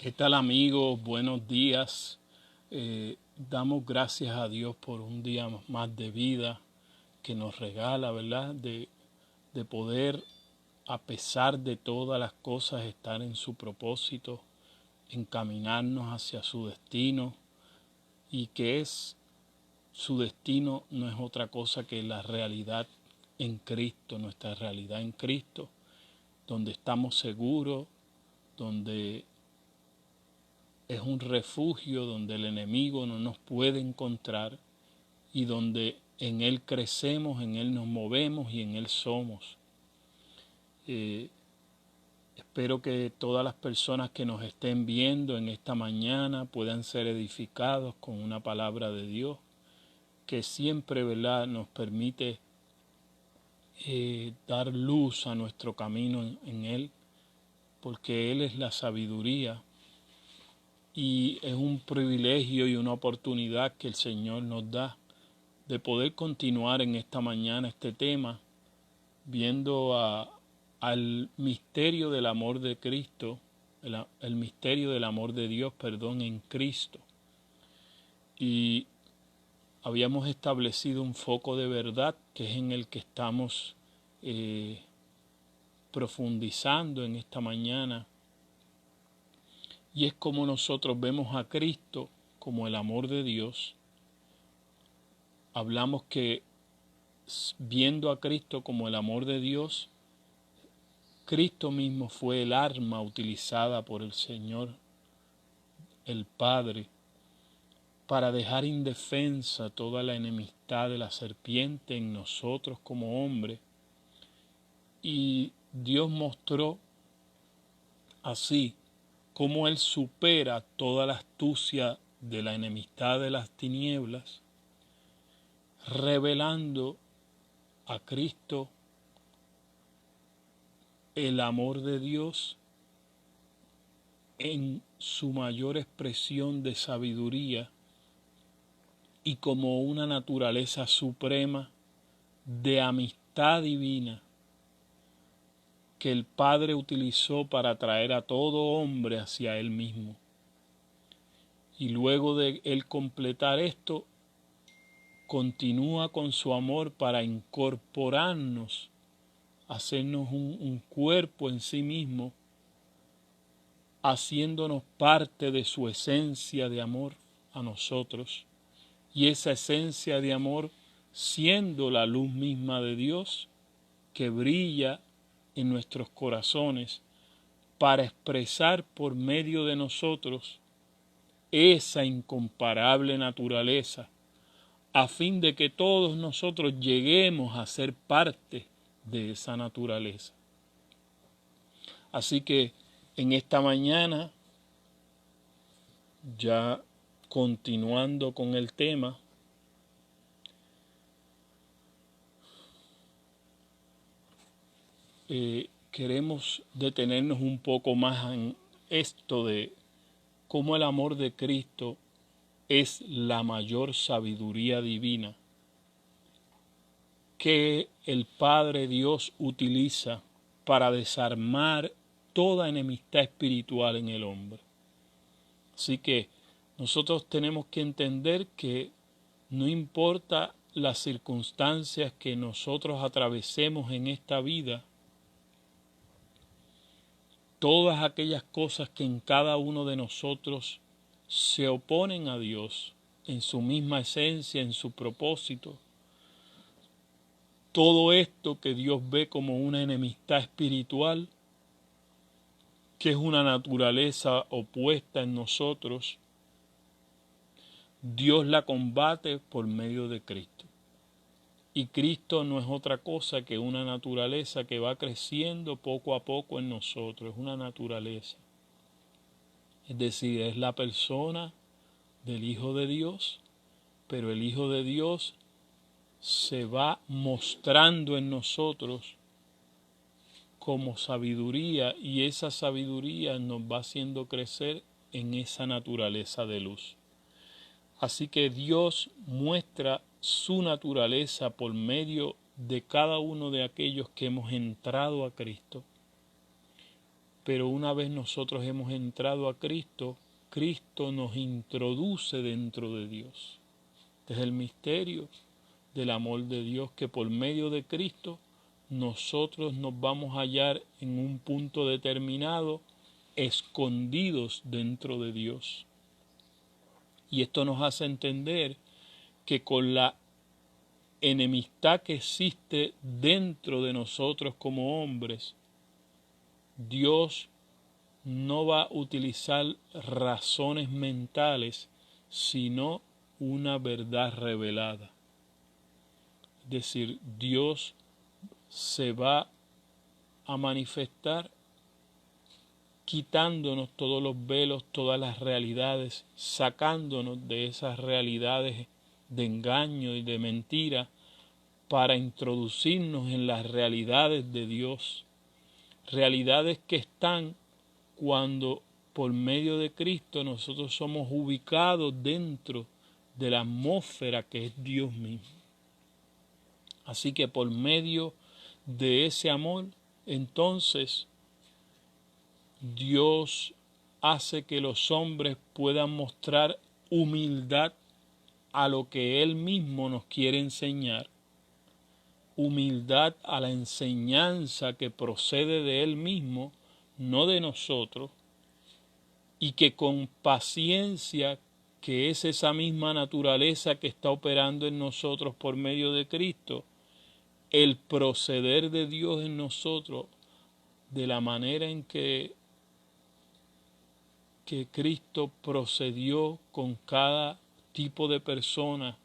¿Qué tal, amigos? Buenos días. Damos gracias a Dios por un día más de vida que nos regala, ¿verdad? De poder, a pesar de todas las cosas, estar en su propósito, encaminarnos hacia su destino, y que es su destino no es otra cosa que la realidad en Cristo, nuestra realidad en Cristo, donde estamos seguros, donde es un refugio, donde el enemigo no nos puede encontrar y donde en Él crecemos, en Él nos movemos y en Él somos. Espero que todas las personas que nos estén viendo en esta mañana puedan ser edificados con una palabra de Dios que siempre, ¿verdad?, nos permite dar luz a nuestro camino en Él, porque Él es la sabiduría. Y es un privilegio y una oportunidad que el Señor nos da de poder continuar en esta mañana este tema, viendo al misterio del amor de Cristo, el misterio del amor de Dios, en Cristo. Y habíamos establecido un foco de verdad que es en el que estamos profundizando en esta mañana, y es como nosotros vemos a Cristo como el amor de Dios. Hablamos que viendo a Cristo como el amor de Dios, Cristo mismo fue el arma utilizada por el Señor, el Padre, para dejar indefensa toda la enemistad de la serpiente en nosotros como hombres. Y Dios mostró así cómo Él supera toda la astucia de la enemistad de las tinieblas, revelando a Cristo el amor de Dios en su mayor expresión de sabiduría y como una naturaleza suprema de amistad divina que el Padre utilizó para atraer a todo hombre hacia Él mismo. Y luego de Él completar esto, continúa con su amor para incorporarnos, hacernos un cuerpo en sí mismo, haciéndonos parte de su esencia de amor a nosotros, y esa esencia de amor siendo la luz misma de Dios que brilla en nuestros corazones para expresar por medio de nosotros esa incomparable naturaleza, a fin de que todos nosotros lleguemos a ser parte de esa naturaleza. Así que en esta mañana, ya continuando con el tema, queremos detenernos un poco más en esto de cómo el amor de Cristo es la mayor sabiduría divina que el Padre Dios utiliza para desarmar toda enemistad espiritual en el hombre. Así que nosotros tenemos que entender que no importa las circunstancias que nosotros atravesemos en esta vida, todas aquellas cosas que en cada uno de nosotros se oponen a Dios en su misma esencia, en su propósito, todo esto que Dios ve como una enemistad espiritual, que es una naturaleza opuesta en nosotros, Dios la combate por medio de Cristo. Y Cristo no es otra cosa que una naturaleza que va creciendo poco a poco en nosotros, es una naturaleza. Es decir, es la persona del Hijo de Dios, pero el Hijo de Dios se va mostrando en nosotros como sabiduría, y esa sabiduría nos va haciendo crecer en esa naturaleza de luz. Así que Dios muestra su naturaleza por medio de cada uno de aquellos que hemos entrado a Cristo, pero una vez nosotros hemos entrado a Cristo, Cristo nos introduce dentro de Dios. Este es el misterio del amor de Dios, que por medio de Cristo nosotros nos vamos a hallar en un punto determinado, escondidos dentro de Dios. Y esto nos hace entender que con la enemistad que existe dentro de nosotros como hombres, Dios no va a utilizar razones mentales, sino una verdad revelada. Es decir, Dios se va a manifestar quitándonos todos los velos, todas las realidades, sacándonos de esas realidades de engaño y de mentira para introducirnos en las realidades de Dios, realidades que están cuando por medio de Cristo nosotros somos ubicados dentro de la atmósfera que es Dios mismo. Así que por medio de ese amor, entonces, Dios hace que los hombres puedan mostrar humildad a lo que Él mismo nos quiere enseñar, humildad a la enseñanza que procede de Él mismo, no de nosotros, y que con paciencia, que es esa misma naturaleza que está operando en nosotros por medio de Cristo, el proceder de Dios en nosotros, de la manera en que Cristo procedió con cada tipo de persona,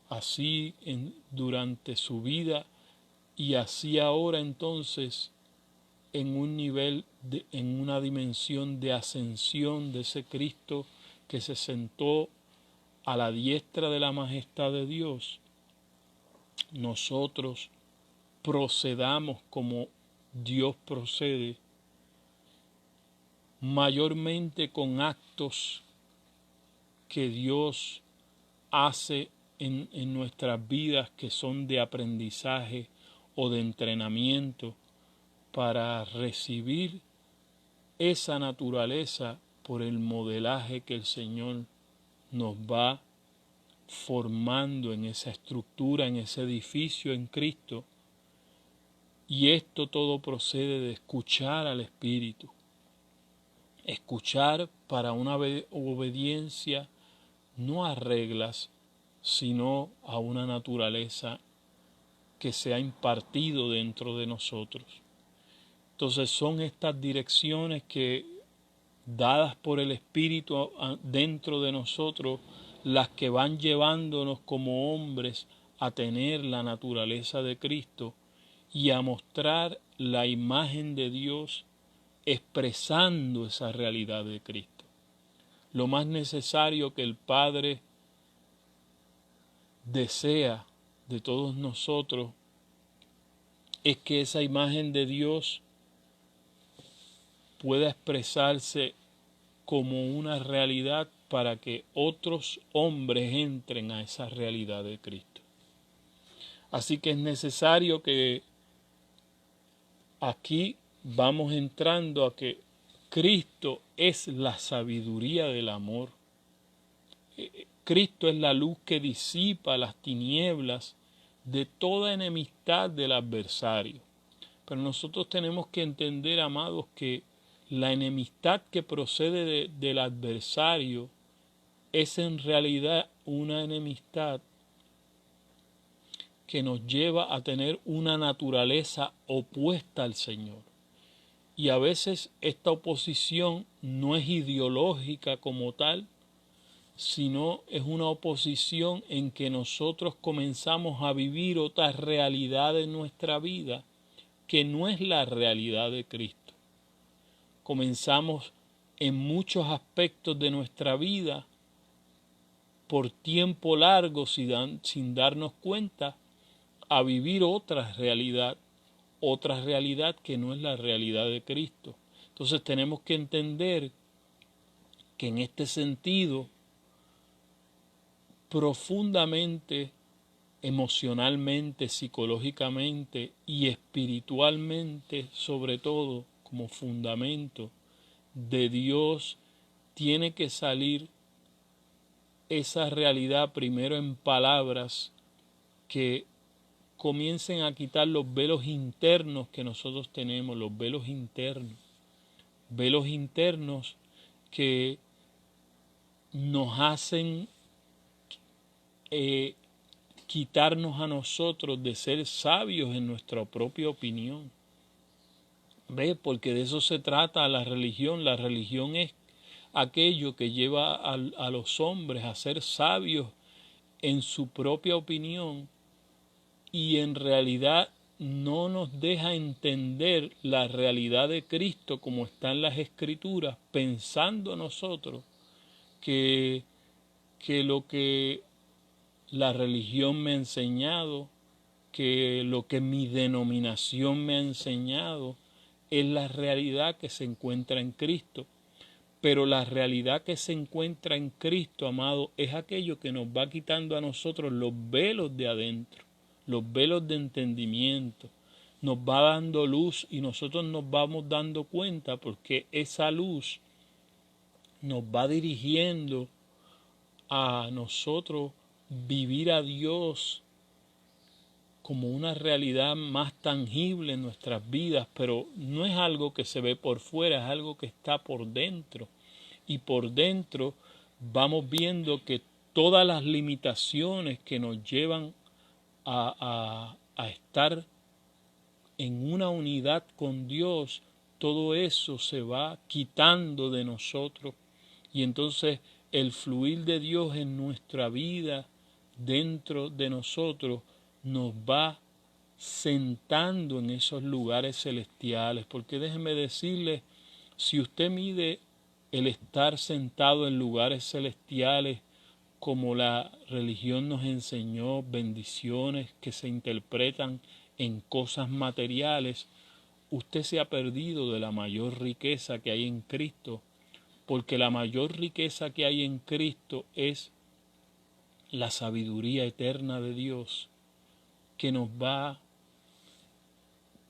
así durante su vida y así ahora entonces en un nivel, en una dimensión de ascensión de ese Cristo que se sentó a la diestra de la majestad de Dios, nosotros procedamos como Dios procede, mayormente con actos que Dios hace en nuestras vidas, que son de aprendizaje o de entrenamiento para recibir esa naturaleza por el modelaje que el Señor nos va formando en esa estructura, en ese edificio en Cristo. Y esto todo procede de escuchar al Espíritu. Escuchar para una obediencia no a reglas, sino a una naturaleza que se ha impartido dentro de nosotros. Entonces son estas direcciones que, dadas por el Espíritu dentro de nosotros, las que van llevándonos como hombres a tener la naturaleza de Cristo y a mostrar la imagen de Dios expresando esa realidad de Cristo. Lo más necesario que el Padre desea de todos nosotros es que esa imagen de Dios pueda expresarse como una realidad para que otros hombres entren a esa realidad de Cristo. Así que es necesario que aquí vamos entrando a que Cristo es la sabiduría del amor. Cristo es la luz que disipa las tinieblas de toda enemistad del adversario. Pero nosotros tenemos que entender, amados, que la enemistad que procede del adversario es en realidad una enemistad que nos lleva a tener una naturaleza opuesta al Señor. Y a veces esta oposición no es ideológica como tal, sino es una oposición en que nosotros comenzamos a vivir otra realidad en nuestra vida que no es la realidad de Cristo. Comenzamos en muchos aspectos de nuestra vida por tiempo largo sin darnos cuenta a vivir otra realidad que no es la realidad de Cristo. Entonces tenemos que entender que en este sentido, profundamente, emocionalmente, psicológicamente y espiritualmente, sobre todo, como fundamento, de Dios tiene que salir esa realidad primero en palabras que comiencen a quitar los velos internos que nosotros tenemos, los velos internos que nos hacen quitarnos a nosotros de ser sabios en nuestra propia opinión. ¿Ve? Porque de eso se trata la religión. La religión es aquello que lleva a los hombres a ser sabios en su propia opinión y en realidad no nos deja entender la realidad de Cristo como está en las Escrituras, pensando nosotros que lo que la religión me ha enseñado, que lo que mi denominación me ha enseñado es la realidad que se encuentra en Cristo. Pero la realidad que se encuentra en Cristo, amado, es aquello que nos va quitando a nosotros los velos de adentro, los velos de entendimiento. Nos va dando luz y nosotros nos vamos dando cuenta porque esa luz nos va dirigiendo a nosotros vivir a Dios como una realidad más tangible en nuestras vidas, pero no es algo que se ve por fuera, es algo que está por dentro. Y por dentro vamos viendo que todas las limitaciones que nos llevan a estar en una unidad con Dios, todo eso se va quitando de nosotros. Y entonces el fluir de Dios en nuestra vida, dentro de nosotros, nos va sentando en esos lugares celestiales. Porque déjeme decirle, si usted mide el estar sentado en lugares celestiales como la religión nos enseñó, bendiciones que se interpretan en cosas materiales, usted se ha perdido de la mayor riqueza que hay en Cristo, porque la mayor riqueza que hay en Cristo es la sabiduría eterna de Dios, que nos va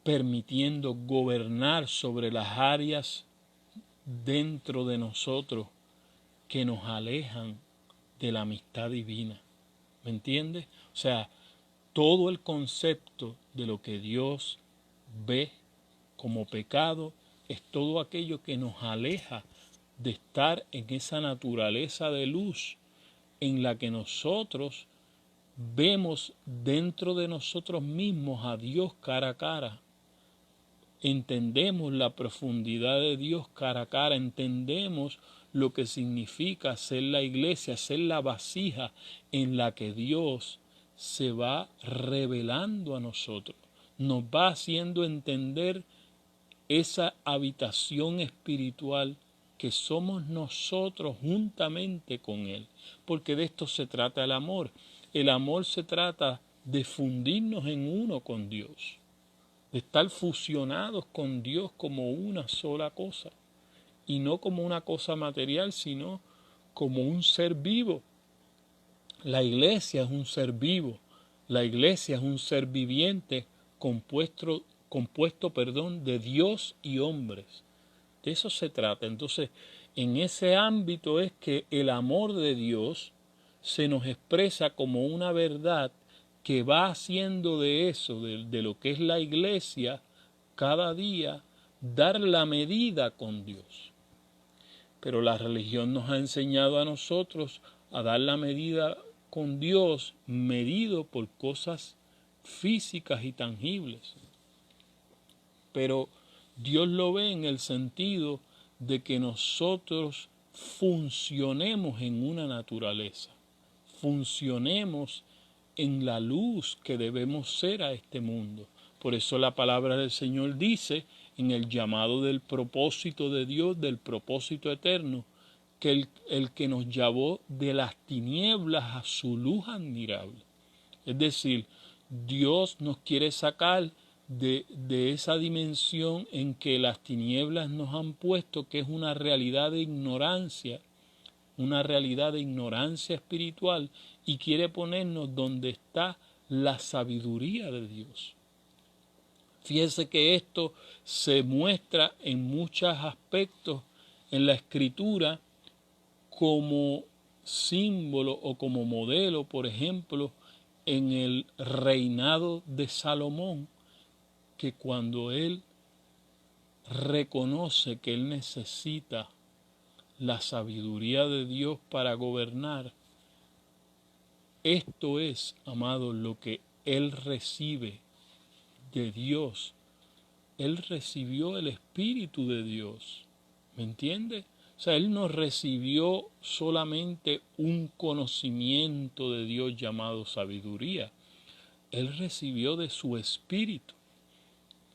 permitiendo gobernar sobre las áreas dentro de nosotros que nos alejan de la amistad divina. ¿Me entiendes? O sea, todo el concepto de lo que Dios ve como pecado es todo aquello que nos aleja de estar en esa naturaleza de luz en la que nosotros vemos dentro de nosotros mismos a Dios cara a cara. Entendemos la profundidad de Dios cara a cara, entendemos lo que significa ser la iglesia, ser la vasija en la que Dios se va revelando a nosotros, nos va haciendo entender esa habitación espiritual que somos nosotros juntamente con Él, porque de esto se trata el amor. El amor se trata de fundirnos en uno con Dios, de estar fusionados con Dios como una sola cosa, y no como una cosa material, sino como un ser vivo. La iglesia es un ser vivo, la iglesia es un ser viviente compuesto de Dios y hombres. De eso se trata. Entonces, en ese ámbito es que el amor de Dios se nos expresa como una verdad que va haciendo de eso, de lo que es la iglesia, cada día dar la medida con Dios. Pero la religión nos ha enseñado a nosotros a dar la medida con Dios medido por cosas físicas y tangibles. Pero Dios lo ve en el sentido de que nosotros funcionemos en una naturaleza, funcionemos en la luz que debemos ser a este mundo. Por eso la palabra del Señor dice, en el llamado del propósito de Dios, del propósito eterno, que el que nos llamó de las tinieblas a su luz admirable. Es decir, Dios nos quiere sacar de esa dimensión en que las tinieblas nos han puesto, que es una realidad de ignorancia espiritual, y quiere ponernos donde está la sabiduría de Dios. Fíjese que esto se muestra en muchos aspectos en la Escritura como símbolo o como modelo, por ejemplo, en el reinado de Salomón, que cuando él reconoce que él necesita la sabiduría de Dios para gobernar, esto es, amado, lo que él recibe de Dios. Él recibió el Espíritu de Dios, ¿me entiende? O sea, él no recibió solamente un conocimiento de Dios llamado sabiduría, él recibió de su Espíritu.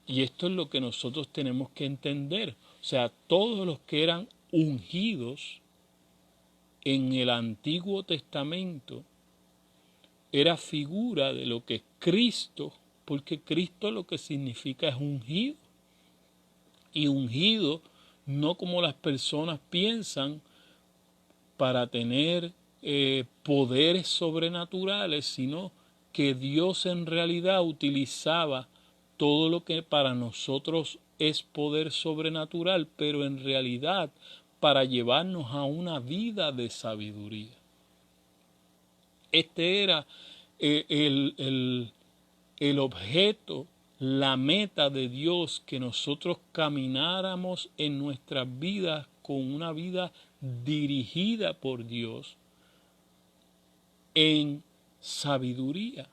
Y esto es lo que nosotros tenemos que entender. O sea, todos los que eran ungidos en el Antiguo Testamento era figura de lo que Cristo, porque Cristo lo que significa es ungido. Y ungido no como las personas piensan para tener poderes sobrenaturales, sino que Dios en realidad utilizaba todo lo que para nosotros es poder sobrenatural, pero en realidad para llevarnos a una vida de sabiduría. Este era el objeto, la meta de Dios, que nosotros camináramos en nuestras vidas con una vida dirigida por Dios en sabiduría.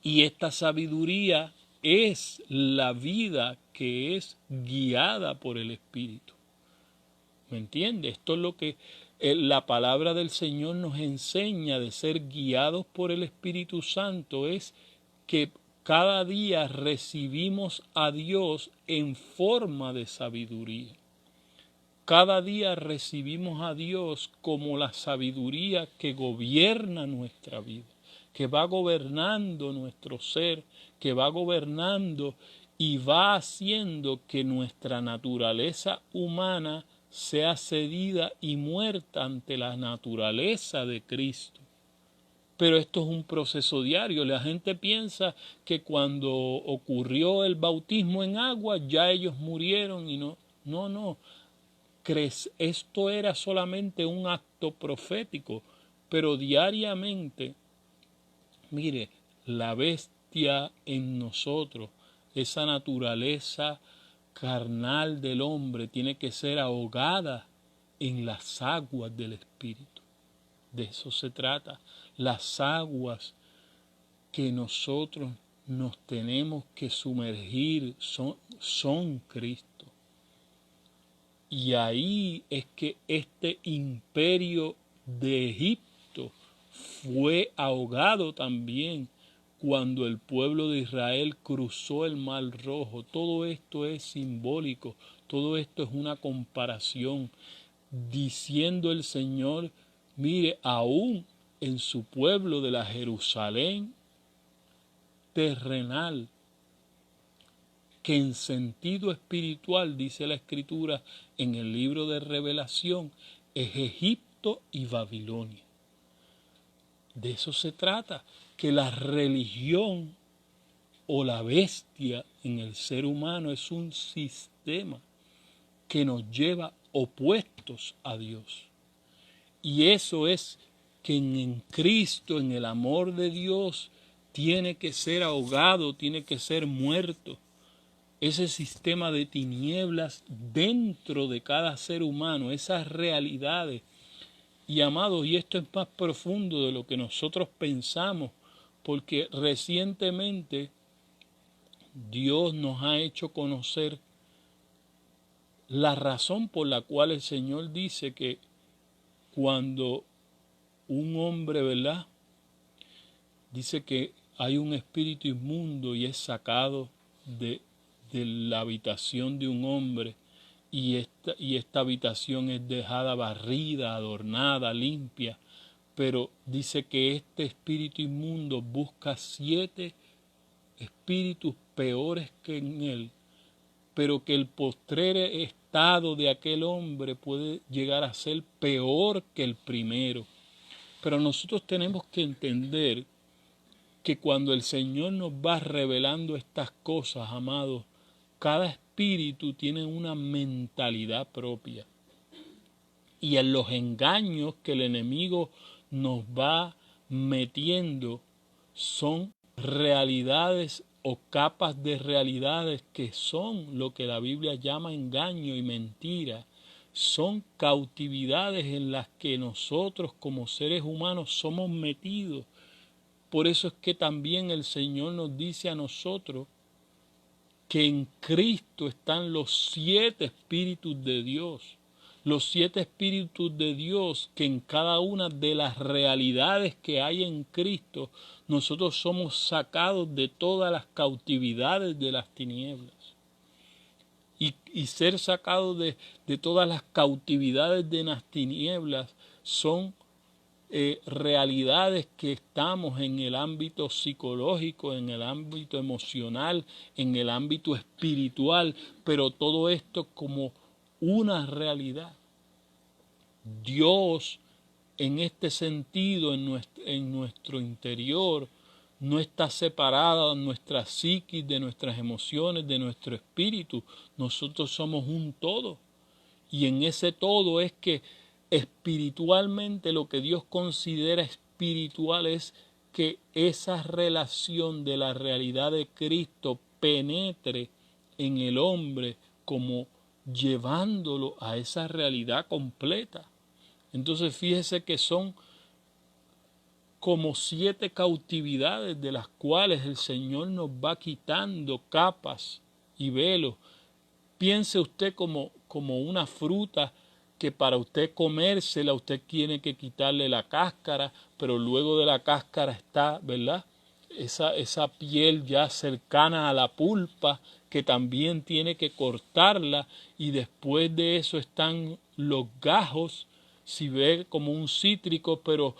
Y esta sabiduría es la vida que es guiada por el Espíritu. ¿Me entiende? Esto es lo que la palabra del Señor nos enseña, de ser guiados por el Espíritu Santo, es que cada día recibimos a Dios en forma de sabiduría. Cada día recibimos a Dios como la sabiduría que gobierna nuestra vida, que va gobernando nuestro ser, que va gobernando y va haciendo que nuestra naturaleza humana sea cedida y muerta ante la naturaleza de Cristo. Pero esto es un proceso diario. La gente piensa que cuando ocurrió el bautismo en agua ya ellos murieron y no. Esto era solamente un acto profético, pero diariamente, mire, la bestia en nosotros, esa naturaleza carnal del hombre, tiene que ser ahogada en las aguas del Espíritu. De eso se trata. Las aguas que nosotros nos tenemos que sumergir son Cristo. Y ahí es que este imperio de Egipto fue ahogado también cuando el pueblo de Israel cruzó el Mar Rojo. Todo esto es simbólico, todo esto es una comparación, diciendo el Señor, mire, aún en su pueblo de la Jerusalén terrenal, que en sentido espiritual, dice la Escritura en el libro de Revelación, es Egipto y Babilonia. De eso se trata, que la religión o la bestia en el ser humano es un sistema que nos lleva opuestos a Dios. Y eso es que en Cristo, en el amor de Dios, tiene que ser ahogado, tiene que ser muerto. Ese sistema de tinieblas dentro de cada ser humano, esas realidades. Y amados, y esto es más profundo de lo que nosotros pensamos, porque recientemente Dios nos ha hecho conocer la razón por la cual el Señor dice que cuando un hombre, ¿verdad?, dice que hay un espíritu inmundo y es sacado de la habitación de un hombre, y esta habitación es dejada barrida, adornada, limpia, pero dice que este espíritu inmundo busca 7 espíritus peores que en él, pero que el postrer estado de aquel hombre puede llegar a ser peor que el primero. Pero nosotros tenemos que entender que cuando el Señor nos va revelando estas cosas, amados, cada espíritu tiene una mentalidad propia. Y en los engaños que el enemigo nos va metiendo son realidades o capas de realidades que son lo que la Biblia llama engaño y mentira. Son cautividades en las que nosotros como seres humanos somos metidos. Por eso es que también el Señor nos dice a nosotros que en Cristo están los 7 espíritus de Dios. Los 7 espíritus de Dios, que en cada una de las realidades que hay en Cristo, nosotros somos sacados de todas las cautividades de las tinieblas. Y ser sacados de todas las cautividades de las tinieblas son realidades que estamos en el ámbito psicológico, en el ámbito emocional, en el ámbito espiritual, pero todo esto como una realidad. Dios, en este sentido, en nuestro interior, no está separada nuestra psiquis de nuestras emociones, de nuestro espíritu. Nosotros somos un todo. Y en ese todo es que espiritualmente lo que Dios considera espiritual es que esa relación de la realidad de Cristo penetre en el hombre como llevándolo a esa realidad completa. Entonces fíjese que son como 7 cautividades de las cuales el Señor nos va quitando capas y velos. Piense usted como una fruta que para usted comérsela usted tiene que quitarle la cáscara, pero luego de la cáscara está, ¿verdad?, esa piel ya cercana a la pulpa que también tiene que cortarla, y después de eso están los gajos, si ve como un cítrico, pero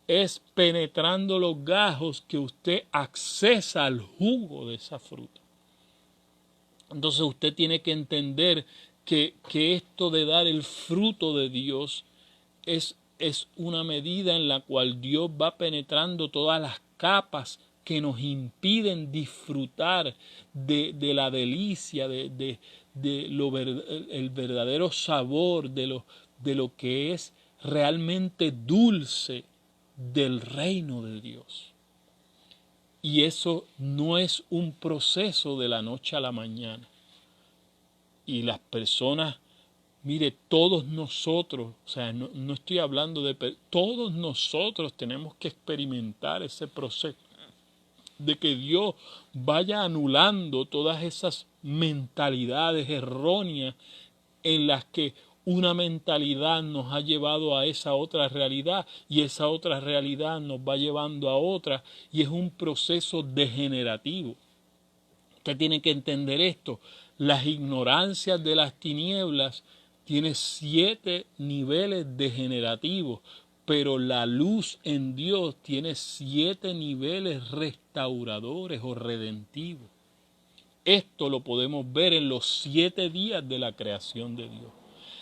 es penetrando los gajos que usted accesa al jugo de esa fruta. Entonces usted tiene que entender que esto de dar el fruto de Dios es una medida en la cual Dios va penetrando todas las capas que nos impiden disfrutar de la delicia, el verdadero sabor, de lo que es realmente dulce del reino de Dios. Y eso no es un proceso de la noche a la mañana. Y las personas, mire, todos nosotros, o sea, no estoy hablando todos nosotros tenemos que experimentar ese proceso de que Dios vaya anulando todas esas mentalidades erróneas en las que una mentalidad nos ha llevado a esa otra realidad y esa otra realidad nos va llevando a otra, y es un proceso degenerativo. Usted tiene que entender esto. Las ignorancias de las tinieblas tienen 7 niveles degenerativos, pero la luz en Dios tiene 7 niveles restauradores o redentivos. Esto lo podemos ver en los 7 días de la creación de Dios.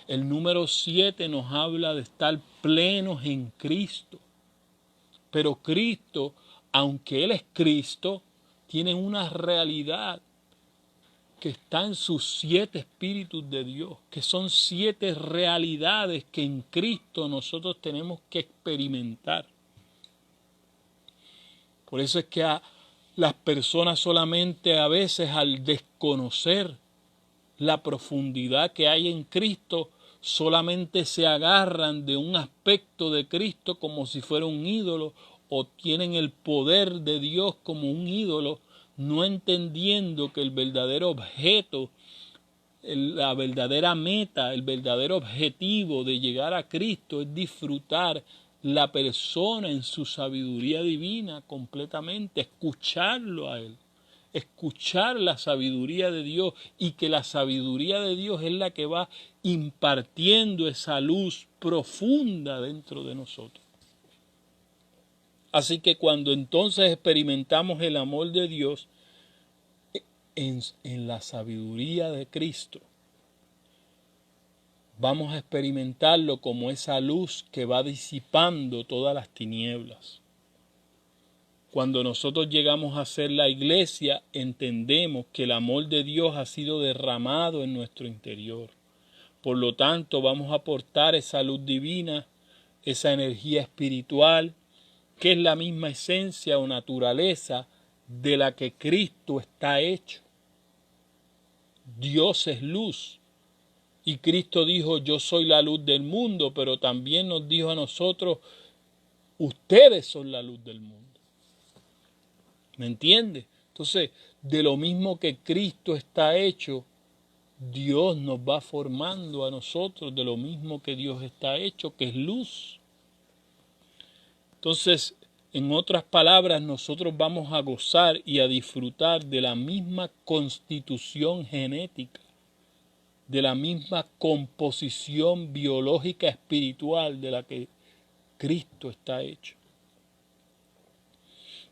El número 7 nos habla de estar plenos en Cristo. Pero Cristo, aunque Él es Cristo, tiene una realidad que está en sus 7 espíritus de Dios, que son 7 realidades que en Cristo nosotros tenemos que experimentar. Por eso es que las personas solamente a veces, al desconocer la profundidad que hay en Cristo, solamente se agarran de un aspecto de Cristo como si fuera un ídolo, o tienen el poder de Dios como un ídolo, no entendiendo que el verdadero objeto, la verdadera meta, el verdadero objetivo de llegar a Cristo es disfrutar la persona en su sabiduría divina completamente, escucharlo a Él, escuchar la sabiduría de Dios, y que la sabiduría de Dios es la que va impartiendo esa luz profunda dentro de nosotros. Así que cuando entonces experimentamos el amor de Dios en la sabiduría de Cristo, vamos a experimentarlo como esa luz que va disipando todas las tinieblas. Cuando nosotros llegamos a ser la iglesia, entendemos que el amor de Dios ha sido derramado en nuestro interior. Por lo tanto, vamos a aportar esa luz divina, esa energía espiritual, que es la misma esencia o naturaleza de la que Cristo está hecho. Dios es luz. Y Cristo dijo, yo soy la luz del mundo, pero también nos dijo a nosotros, ustedes son la luz del mundo. ¿Me entiende? Entonces, de lo mismo que Cristo está hecho, Dios nos va formando a nosotros de lo mismo que Dios está hecho, que es luz. Entonces, en otras palabras, nosotros vamos a gozar y a disfrutar de la misma constitución genética, de la misma composición biológica espiritual de la que Cristo está hecho.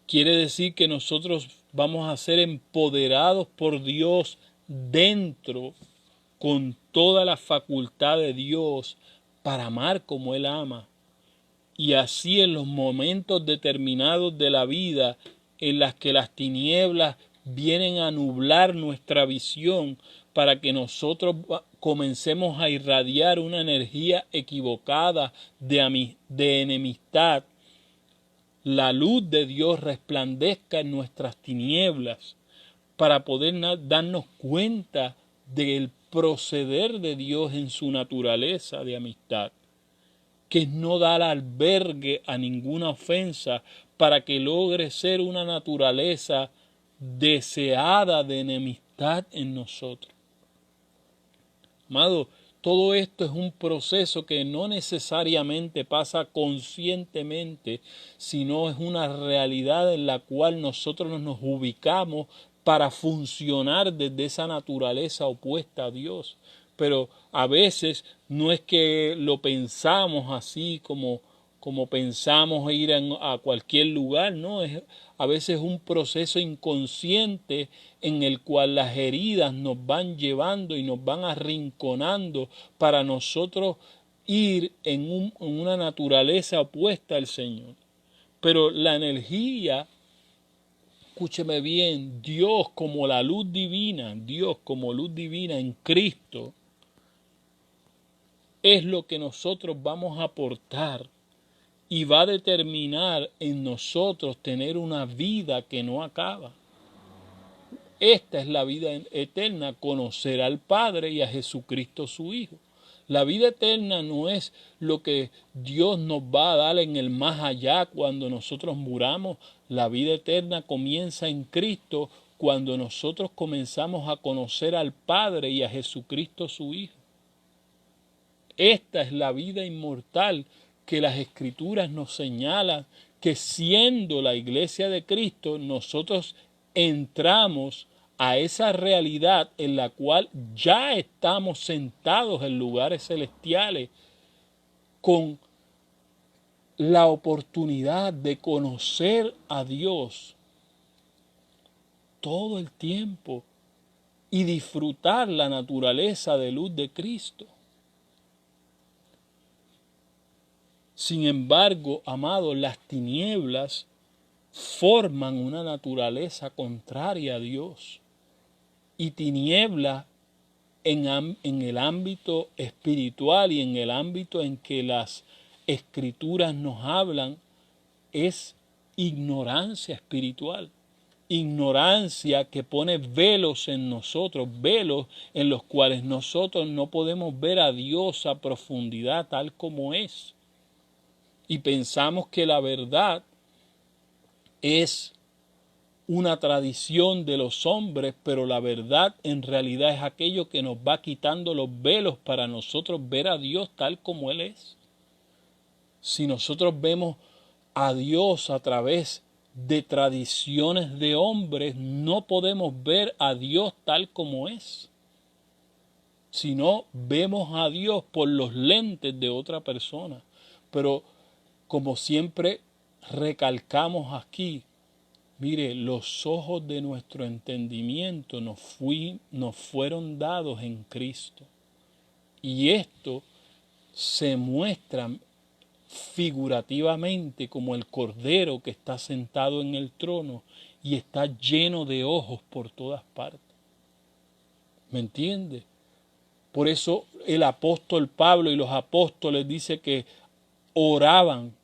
Quiere decir que nosotros vamos a ser empoderados por Dios dentro, con toda la facultad de Dios para amar como Él ama. Y así en los momentos determinados de la vida en las que las tinieblas vienen a nublar nuestra visión para que nosotros comencemos a irradiar una energía equivocada de enemistad, la luz de Dios resplandezca en nuestras tinieblas para poder darnos cuenta del proceder de Dios en su naturaleza de amistad, que es no dar albergue a ninguna ofensa para que logre ser una naturaleza deseada de enemistad en nosotros. Amado, todo esto es un proceso que no necesariamente pasa conscientemente, sino es una realidad en la cual nosotros nos ubicamos para funcionar desde esa naturaleza opuesta a Dios. Pero a veces no es que lo pensamos así como pensamos ir a cualquier lugar, no, a veces es un proceso inconsciente en el cual las heridas nos van llevando y nos van arrinconando para nosotros ir en una naturaleza opuesta al Señor. Pero la energía, escúcheme bien, Dios como la luz divina, Dios como luz divina en Cristo, es lo que nosotros vamos a aportar y va a determinar en nosotros tener una vida que no acaba. Esta es la vida eterna, conocer al Padre y a Jesucristo su Hijo. La vida eterna no es lo que Dios nos va a dar en el más allá cuando nosotros muramos. La vida eterna comienza en Cristo cuando nosotros comenzamos a conocer al Padre y a Jesucristo su Hijo. Esta es la vida inmortal que las Escrituras nos señalan, que siendo la iglesia de Cristo, nosotros entramos a esa realidad en la cual ya estamos sentados en lugares celestiales con la oportunidad de conocer a Dios todo el tiempo y disfrutar la naturaleza de luz de Cristo. Sin embargo, amados, las tinieblas forman una naturaleza contraria a Dios. Y tinieblas en el ámbito espiritual y en el ámbito en que las Escrituras nos hablan es ignorancia espiritual. Ignorancia que pone velos en nosotros, velos en los cuales nosotros no podemos ver a Dios a profundidad tal como es. Y pensamos que la verdad es una tradición de los hombres, pero la verdad en realidad es aquello que nos va quitando los velos para nosotros ver a Dios tal como Él es. Si nosotros vemos a Dios a través de tradiciones de hombres, no podemos ver a Dios tal como es, sino vemos a Dios por los lentes de otra persona. Pero como siempre recalcamos aquí, mire, los ojos de nuestro entendimiento nos fueron dados en Cristo. Y esto se muestra figurativamente como el Cordero que está sentado en el trono y está lleno de ojos por todas partes. ¿Me entiende? Por eso el apóstol Pablo y los apóstoles dicen que oraban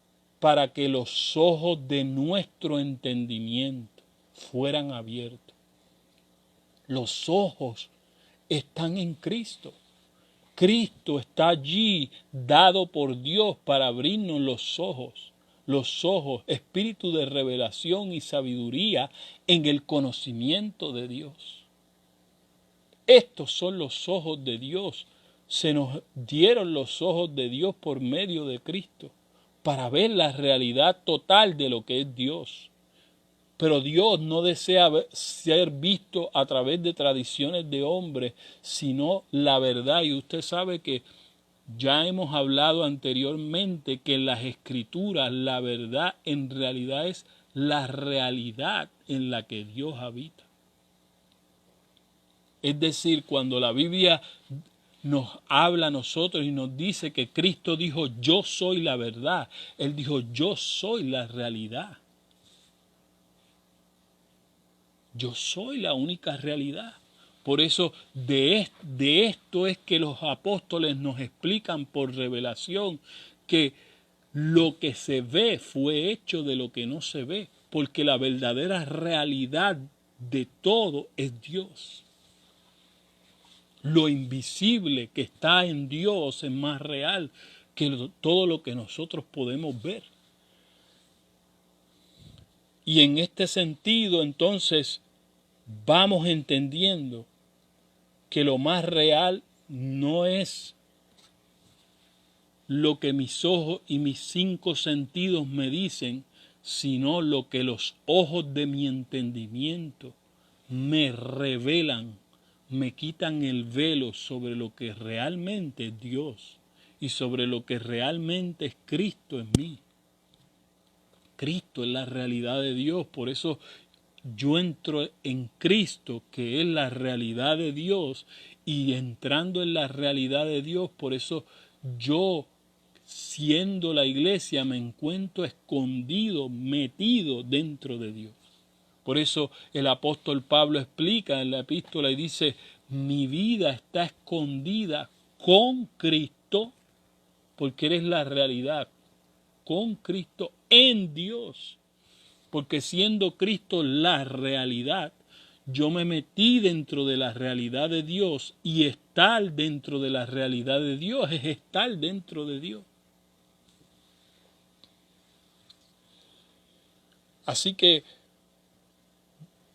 para que los ojos de nuestro entendimiento fueran abiertos. Los ojos están en Cristo. Cristo está allí dado por Dios para abrirnos los ojos, espíritu de revelación y sabiduría en el conocimiento de Dios. Estos son los ojos de Dios. Se nos dieron los ojos de Dios por medio de Cristo para ver la realidad total de lo que es Dios. Pero Dios no desea ser visto a través de tradiciones de hombres, sino la verdad. Y usted sabe que ya hemos hablado anteriormente que en las Escrituras la verdad en realidad es la realidad en la que Dios habita. Es decir, cuando la Biblia nos habla a nosotros y nos dice que Cristo dijo, yo soy la verdad. Él dijo, yo soy la realidad. Yo soy la única realidad. Por eso de esto es que los apóstoles nos explican por revelación que lo que se ve fue hecho de lo que no se ve, porque la verdadera realidad de todo es Dios. Lo invisible que está en Dios es más real que todo lo que nosotros podemos ver. Y en este sentido, entonces, vamos entendiendo que lo más real no es lo que mis ojos y mis 5 sentidos me dicen, sino lo que los ojos de mi entendimiento me revelan, me quitan el velo sobre lo que realmente es Dios y sobre lo que realmente es Cristo en mí. Cristo es la realidad de Dios, por eso yo entro en Cristo, que es la realidad de Dios, y entrando en la realidad de Dios, por eso yo, siendo la iglesia, me encuentro escondido, metido dentro de Dios. Por eso el apóstol Pablo explica en la epístola y dice, mi vida está escondida con Cristo, porque eres la realidad, con Cristo en Dios. Porque siendo Cristo la realidad, yo me metí dentro de la realidad de Dios, y estar dentro de la realidad de Dios es estar dentro de Dios. Así que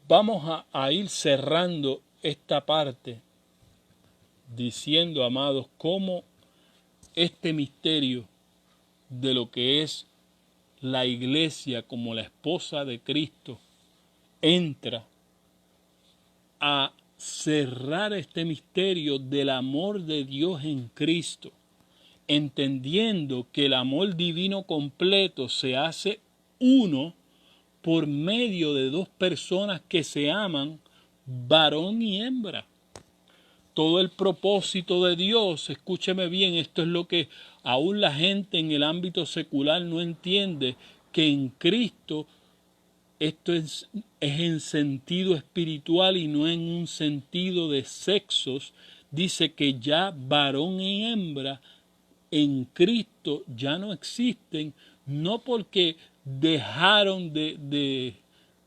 vamos a ir cerrando esta parte diciendo, amados, cómo este misterio de lo que es la iglesia como la esposa de Cristo entra a cerrar este misterio del amor de Dios en Cristo, entendiendo que el amor divino completo se hace uno por medio de 2 personas que se aman, varón y hembra. Todo el propósito de Dios, escúcheme bien, esto es lo que aún la gente en el ámbito secular no entiende, que en Cristo esto es en sentido espiritual y no en un sentido de sexos. Dice que ya varón y hembra en Cristo ya no existen, no porque dejaron de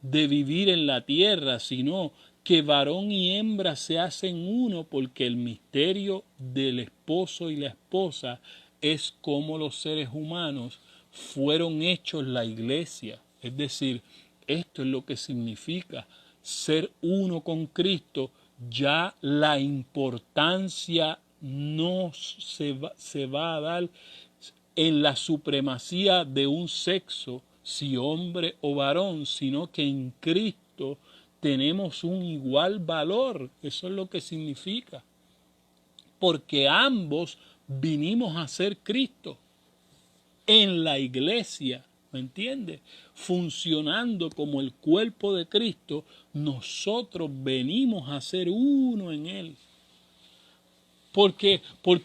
vivir en la tierra, sino que varón y hembra se hacen uno, porque el misterio del esposo y la esposa es como los seres humanos fueron hechos la iglesia. Es decir, esto es lo que significa ser uno con Cristo. Ya la importancia no se va a dar en la supremacía de un sexo, si hombre o varón, sino que en Cristo tenemos un igual valor. Eso es lo que significa. Porque ambos vinimos a ser Cristo en la iglesia, ¿me entiende? Funcionando como el cuerpo de Cristo, nosotros venimos a ser uno en Él. porque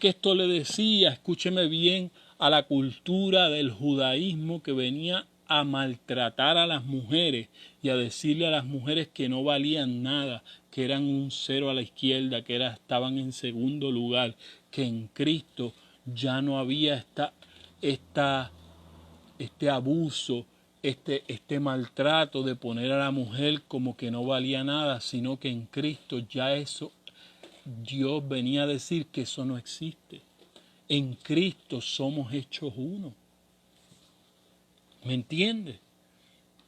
esto le decía, escúcheme bien, a la cultura del judaísmo que venía a maltratar a las mujeres y a decirle a las mujeres que no valían nada, que eran un cero a la izquierda, que estaban en segundo lugar, que en Cristo ya no había este abuso, este maltrato de poner a la mujer como que no valía nada, sino que en Cristo ya eso, Dios venía a decir que eso no existe. En Cristo somos hechos uno. ¿Me entiendes?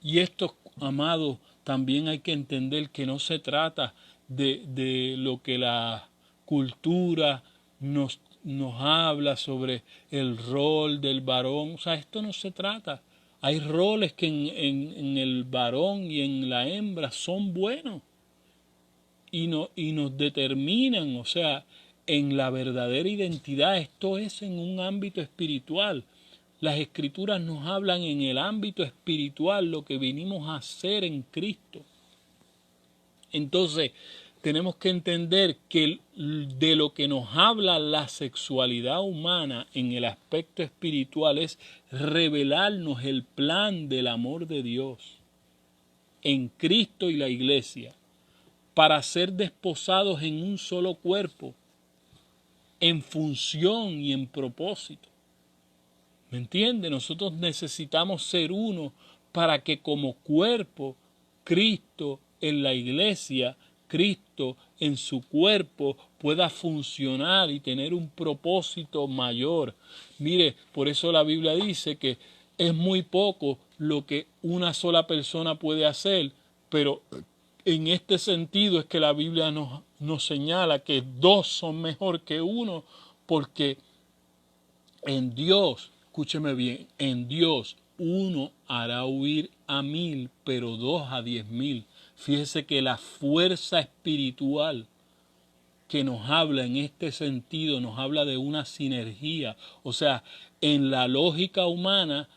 Y esto, amados, también hay que entender que no se trata de lo que la cultura nos habla sobre el rol del varón. O sea, esto no se trata. Hay roles que en el varón y en la hembra son buenos y nos determinan, o sea, en la verdadera identidad. Esto es en un ámbito espiritual. Las Escrituras nos hablan en el ámbito espiritual lo que vinimos a hacer en Cristo. Entonces, tenemos que entender que de lo que nos habla la sexualidad humana en el aspecto espiritual es revelarnos el plan del amor de Dios en Cristo y la Iglesia para ser desposados en un solo cuerpo, en función y en propósito. ¿Me entiende? Nosotros necesitamos ser uno para que como cuerpo, Cristo en la iglesia, Cristo en su cuerpo pueda funcionar y tener un propósito mayor. Mire, por eso la Biblia dice que es muy poco lo que una sola persona puede hacer, pero en este sentido es que la Biblia nos señala que dos son mejor que uno, porque en Dios, escúcheme bien, en Dios uno hará huir a 1000, pero 2 a 10,000. Fíjese que la fuerza espiritual que nos habla en este sentido, nos habla de una sinergia. O sea, en la lógica humana,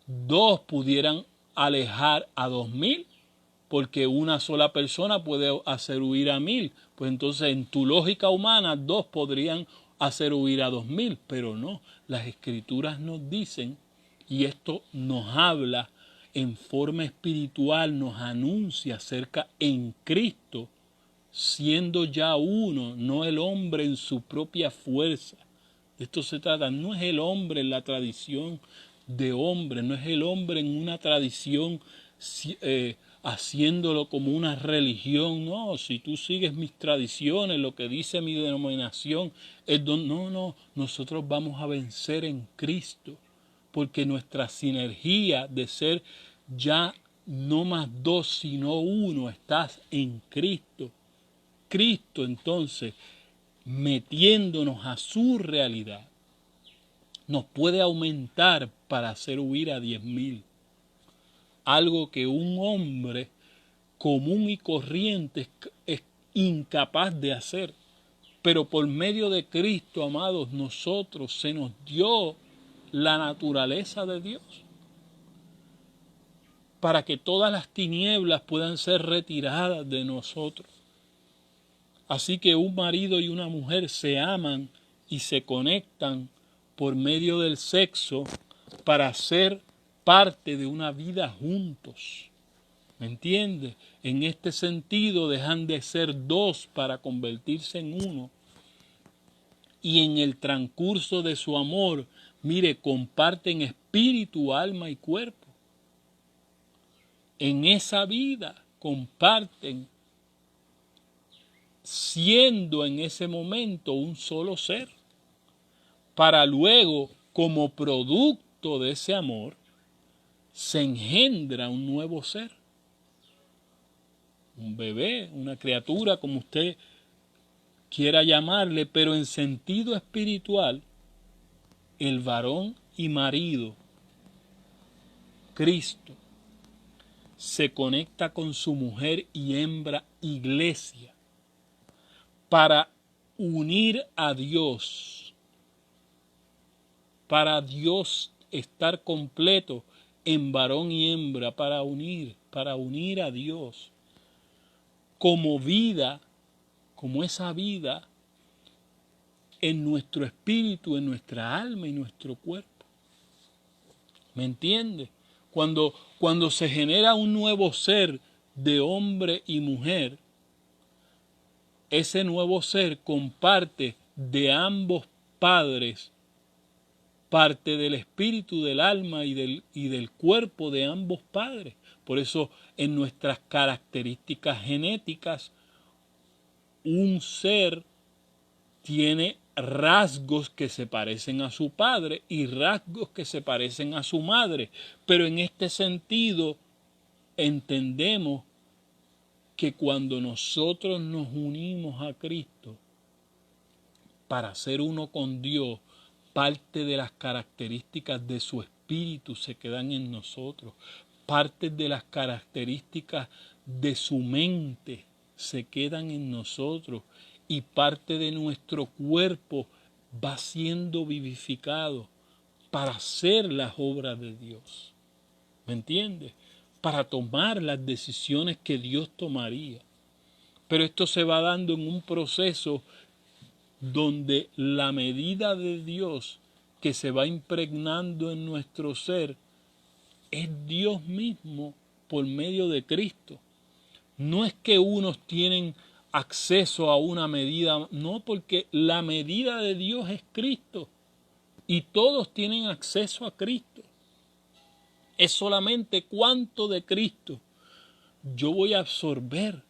2 pudieran alejar a 2000, porque una sola persona puede hacer huir a 1000. Pues entonces en tu lógica humana 2 podrían hacer huir a 2000, pero no. Las Escrituras nos dicen, y esto nos habla en forma espiritual, nos anuncia acerca en Cristo, siendo ya uno, no el hombre en su propia fuerza. De esto se trata, no es el hombre en la tradición de hombre, no es el hombre en una tradición haciéndolo como una religión. No, si tú sigues mis tradiciones, lo que dice mi denominación, no, nosotros vamos a vencer en Cristo, porque nuestra sinergia de ser ya no más 2 sino 1 está en Cristo. Cristo entonces, metiéndonos a su realidad, nos puede aumentar para hacer huir a 10,000. Algo que un hombre común y corriente es incapaz de hacer. Pero por medio de Cristo, amados, nosotros se nos dio la naturaleza de Dios para que todas las tinieblas puedan ser retiradas de nosotros. Así que un marido y una mujer se aman y se conectan por medio del sexo para ser parte de una vida juntos. ¿Me entiendes? En este sentido dejan de ser 2 para convertirse en uno. Y en el transcurso de su amor, mire, comparten espíritu, alma y cuerpo. En esa vida comparten, siendo en ese momento un solo ser, para luego, como producto de ese amor, se engendra un nuevo ser, un bebé, una criatura, como usted quiera llamarle, pero en sentido espiritual, el varón y marido, Cristo, se conecta con su mujer y hembra iglesia para unir a Dios, para Dios estar completo en varón y hembra, para unir a Dios como vida, como esa vida en nuestro espíritu, en nuestra alma y nuestro cuerpo. ¿Me entiende? Cuando se genera un nuevo ser de hombre y mujer, ese nuevo ser comparte de ambos padres parte del espíritu, del alma y del cuerpo de ambos padres. Por eso en nuestras características genéticas, un ser tiene rasgos que se parecen a su padre y rasgos que se parecen a su madre. Pero en este sentido entendemos que cuando nosotros nos unimos a Cristo para ser uno con Dios, parte de las características de su espíritu se quedan en nosotros. Parte de las características de su mente se quedan en nosotros. Y parte de nuestro cuerpo va siendo vivificado para hacer las obras de Dios. ¿Me entiendes? Para tomar las decisiones que Dios tomaría. Pero esto se va dando en un proceso donde la medida de Dios que se va impregnando en nuestro ser es Dios mismo por medio de Cristo. No es que unos tienen acceso a una medida, no, porque la medida de Dios es Cristo y todos tienen acceso a Cristo. Es solamente cuánto de Cristo yo voy a absorber.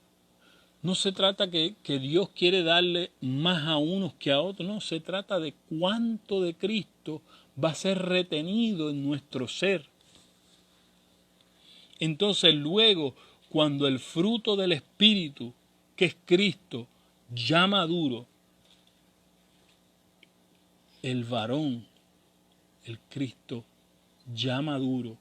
No se trata que Dios quiere darle más a unos que a otros, no, se trata de cuánto de Cristo va a ser retenido en nuestro ser. Entonces luego, cuando el fruto del Espíritu, que es Cristo, ya maduro, el varón, el Cristo ya maduro,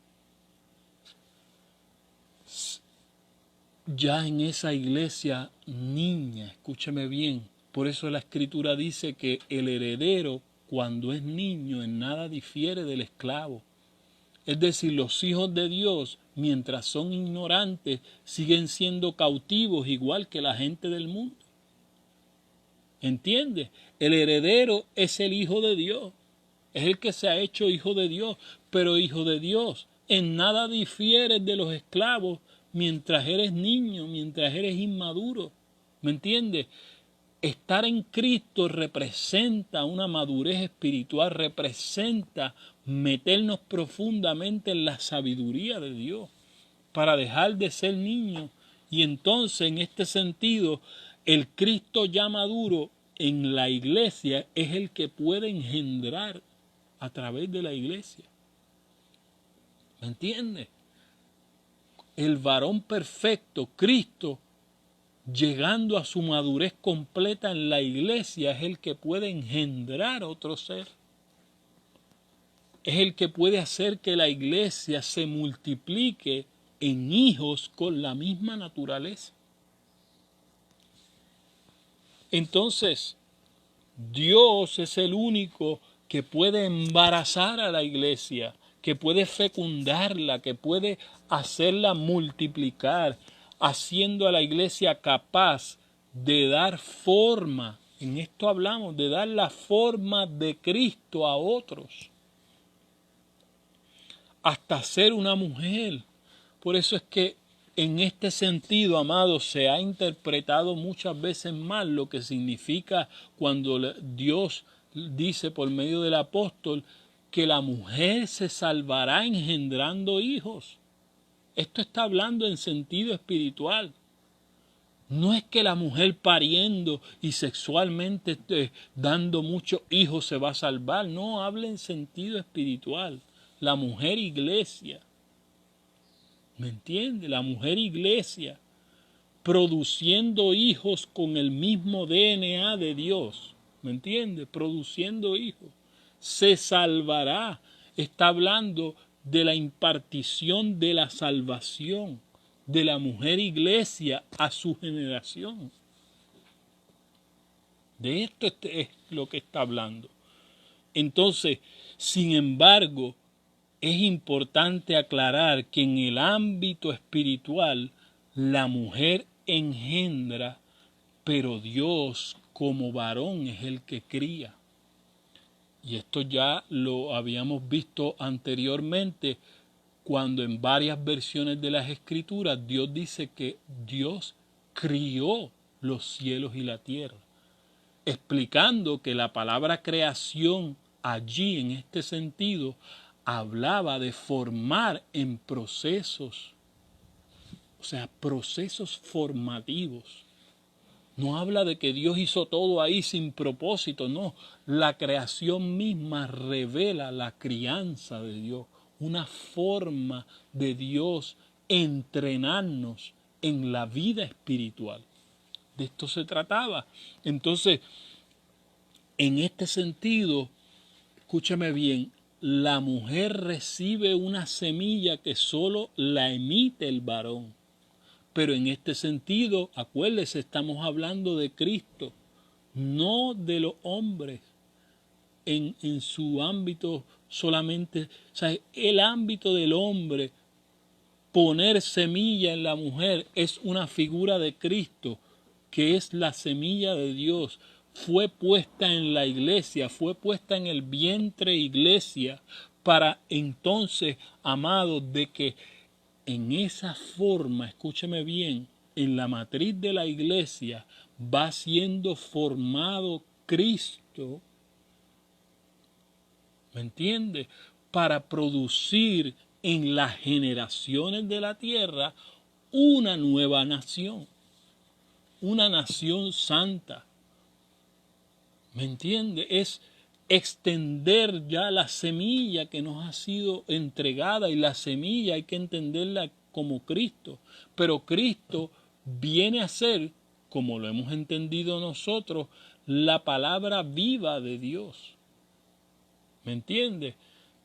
ya en esa iglesia niña, escúcheme bien, por eso la Escritura dice que el heredero, cuando es niño, en nada difiere del esclavo. Es decir, los hijos de Dios, mientras son ignorantes, siguen siendo cautivos igual que la gente del mundo. ¿Entiendes? El heredero es el hijo de Dios, es el que se ha hecho hijo de Dios, pero hijo de Dios en nada difiere de los esclavos mientras eres niño, mientras eres inmaduro. ¿Me entiendes? Estar en Cristo representa una madurez espiritual, representa meternos profundamente en la sabiduría de Dios para dejar de ser niños. Y entonces, en este sentido, el Cristo ya maduro en la iglesia es el que puede engendrar a través de la iglesia. ¿Me entiendes? El varón perfecto, Cristo, llegando a su madurez completa en la iglesia, es el que puede engendrar otro ser. Es el que puede hacer que la iglesia se multiplique en hijos con la misma naturaleza. Entonces, Dios es el único que puede embarazar a la iglesia, que puede fecundarla, que puede hacerla multiplicar, haciendo a la iglesia capaz de dar forma, en esto hablamos, de dar la forma de Cristo a otros, hasta ser una mujer. Por eso es que en este sentido, amados, se ha interpretado muchas veces mal lo que significa cuando Dios dice por medio del apóstol que la mujer se salvará engendrando hijos. Esto está hablando en sentido espiritual. No es que la mujer pariendo y sexualmente dando muchos hijos se va a salvar. No, habla en sentido espiritual. La mujer iglesia. ¿Me entiende? La mujer iglesia produciendo hijos con el mismo DNA de Dios. ¿Me entiende? Produciendo hijos. Se salvará. Está hablando de la impartición de la salvación de la mujer iglesia a su generación. De esto es lo que está hablando. Entonces, sin embargo, es importante aclarar que en el ámbito espiritual la mujer engendra, pero Dios como varón es el que cría. Y esto ya lo habíamos visto anteriormente cuando en varias versiones de las Escrituras Dios dice que Dios crió los cielos y la tierra, explicando que la palabra creación allí en este sentido hablaba de formar en procesos, o sea, procesos formativos. No habla de que Dios hizo todo ahí sin propósito, no. La creación misma revela la crianza de Dios, una forma de Dios entrenarnos en la vida espiritual. De esto se trataba. Entonces, en este sentido, escúchame bien, la mujer recibe una semilla que solo la emite el varón. Pero en este sentido, acuérdense, estamos hablando de Cristo, no de los hombres en su ámbito solamente. O sea, el ámbito del hombre, poner semilla en la mujer, es una figura de Cristo, que es la semilla de Dios. Fue puesta en la iglesia, fue puesta en el vientre iglesia, para entonces, amados, de que en esa forma, escúcheme bien, en la matriz de la iglesia va siendo formado Cristo, ¿me entiende? Para producir en las generaciones de la tierra una nueva nación, una nación santa, ¿me entiende? Es extender ya la semilla que nos ha sido entregada, y la semilla hay que entenderla como Cristo, pero Cristo viene a ser, como lo hemos entendido nosotros, la palabra viva de Dios. ¿Me entiende?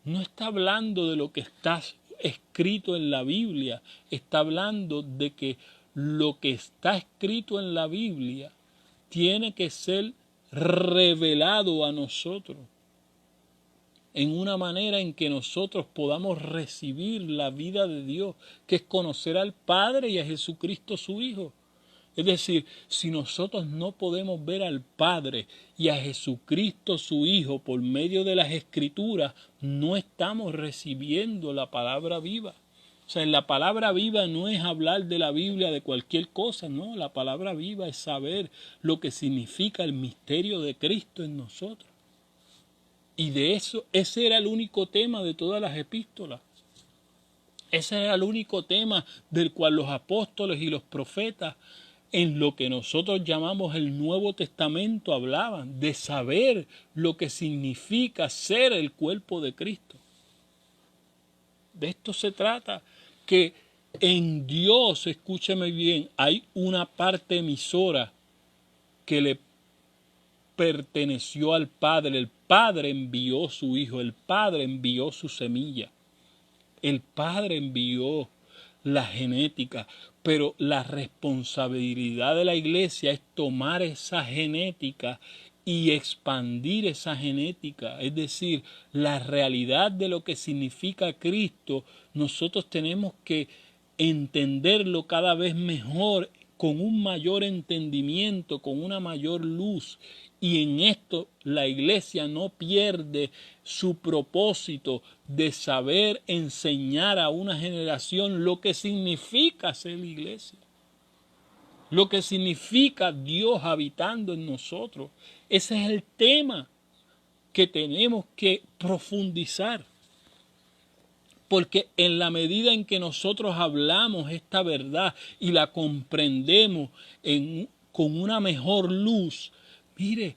No está hablando de lo que está escrito en la Biblia, está hablando de que lo que está escrito en la Biblia tiene que ser revelado a nosotros en una manera en que nosotros podamos recibir la vida de Dios, que es conocer al Padre y a Jesucristo su Hijo. Es decir, si nosotros no podemos ver al Padre y a Jesucristo su Hijo por medio de las Escrituras, no estamos recibiendo la palabra viva. O sea, la palabra viva no es hablar de la Biblia de cualquier cosa, no. La palabra viva es saber lo que significa el misterio de Cristo en nosotros. Y de eso, ese era el único tema de todas las epístolas. Ese era el único tema del cual los apóstoles y los profetas, en lo que nosotros llamamos el Nuevo Testamento, hablaban de saber lo que significa ser el cuerpo de Cristo. De esto se trata, que en Dios, escúchame bien, hay una parte emisora que le perteneció al Padre. El Padre envió su Hijo, el Padre envió su semilla, el Padre envió la genética, pero la responsabilidad de la iglesia es tomar esa genética y expandir esa genética, es decir, la realidad de lo que significa Cristo. Nosotros tenemos que entenderlo cada vez mejor, con un mayor entendimiento, con una mayor luz. Y en esto la iglesia no pierde su propósito de saber enseñar a una generación lo que significa ser la iglesia, lo que significa Dios habitando en nosotros. Ese es el tema que tenemos que profundizar. Porque en la medida en que nosotros hablamos esta verdad y la comprendemos con una mejor luz, mire,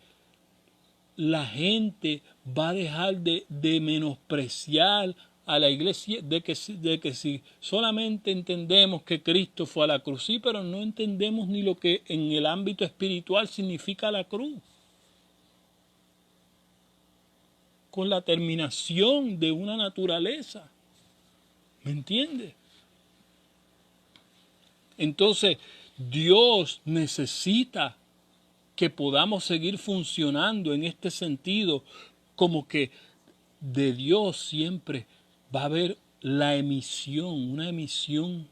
la gente va a dejar de menospreciar a la iglesia, de que si solamente entendemos que Cristo fue a la cruz, sí, pero no entendemos ni lo que en el ámbito espiritual significa la cruz. Con la terminación de una naturaleza. ¿Me entiende? Entonces, Dios necesita que podamos seguir funcionando en este sentido, como que de Dios siempre va a haber la emisión, una emisión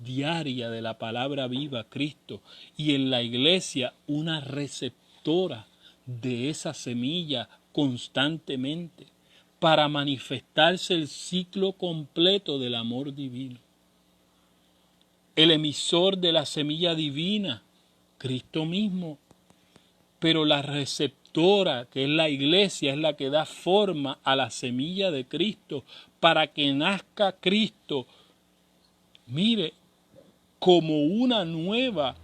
diaria de la palabra viva, Cristo, y en la iglesia una receptora de esa semilla constantemente para manifestarse el ciclo completo del amor divino. El emisor de la semilla divina, Cristo mismo, pero la receptora, que es la iglesia, es la que da forma a la semilla de Cristo para que nazca Cristo, mire, como una nueva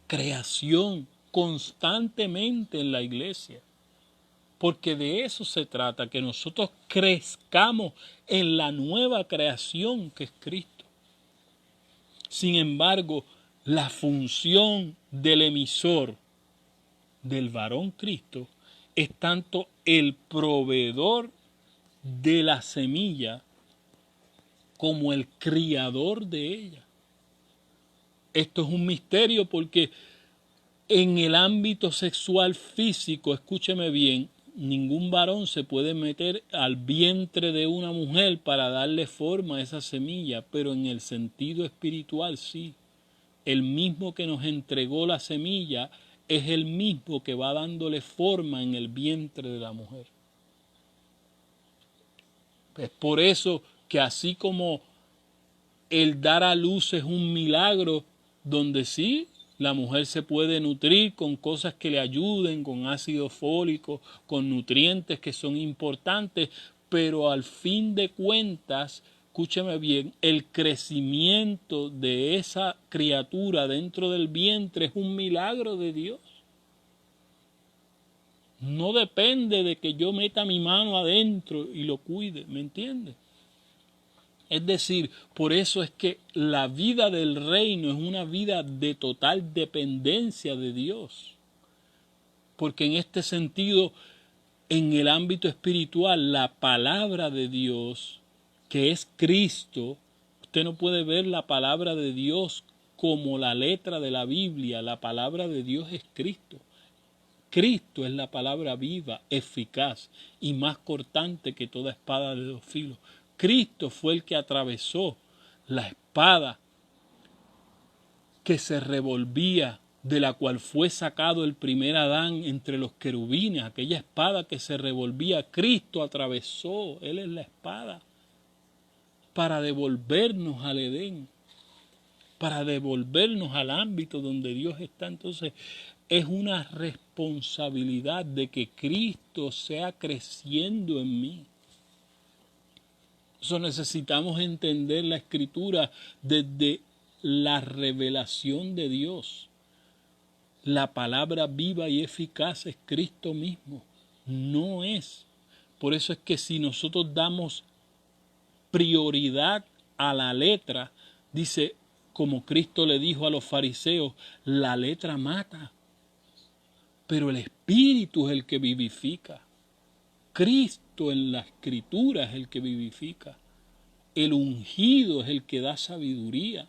creación constantemente en la iglesia. Porque de eso se trata, que nosotros crezcamos en la nueva creación que es Cristo. Sin embargo, la función del emisor del varón Cristo es tanto el proveedor de la semilla como el criador de ella. Esto es un misterio porque en el ámbito sexual físico, escúcheme bien, ningún varón se puede meter al vientre de una mujer para darle forma a esa semilla, pero en el sentido espiritual sí. El mismo que nos entregó la semilla es el mismo que va dándole forma en el vientre de la mujer. Es por eso que así como el dar a luz es un milagro, donde sí, la mujer se puede nutrir con cosas que le ayuden, con ácido fólico, con nutrientes que son importantes, pero al fin de cuentas, escúcheme bien, el crecimiento de esa criatura dentro del vientre es un milagro de Dios. No depende de que yo meta mi mano adentro y lo cuide, ¿me entiendes? Es decir, por eso es que la vida del reino es una vida de total dependencia de Dios. Porque en este sentido, en el ámbito espiritual, la palabra de Dios, que es Cristo, usted no puede ver la palabra de Dios como la letra de la Biblia. La palabra de Dios es Cristo. Cristo es la palabra viva, eficaz y más cortante que toda espada de dos filos. Cristo fue el que atravesó la espada que se revolvía, de la cual fue sacado el primer Adán entre los querubines, aquella espada que se revolvía. Cristo atravesó, Él es la espada, para devolvernos al Edén, para devolvernos al ámbito donde Dios está. Entonces, es una responsabilidad de que Cristo sea creciendo en mí. Eso necesitamos entender la Escritura desde la revelación de Dios. La palabra viva y eficaz es Cristo mismo. No es. Por eso es que si nosotros damos prioridad a la letra, dice, como Cristo le dijo a los fariseos, la letra mata, pero el Espíritu es el que vivifica. Cristo en la Escritura es el que vivifica. El ungido es el que da sabiduría.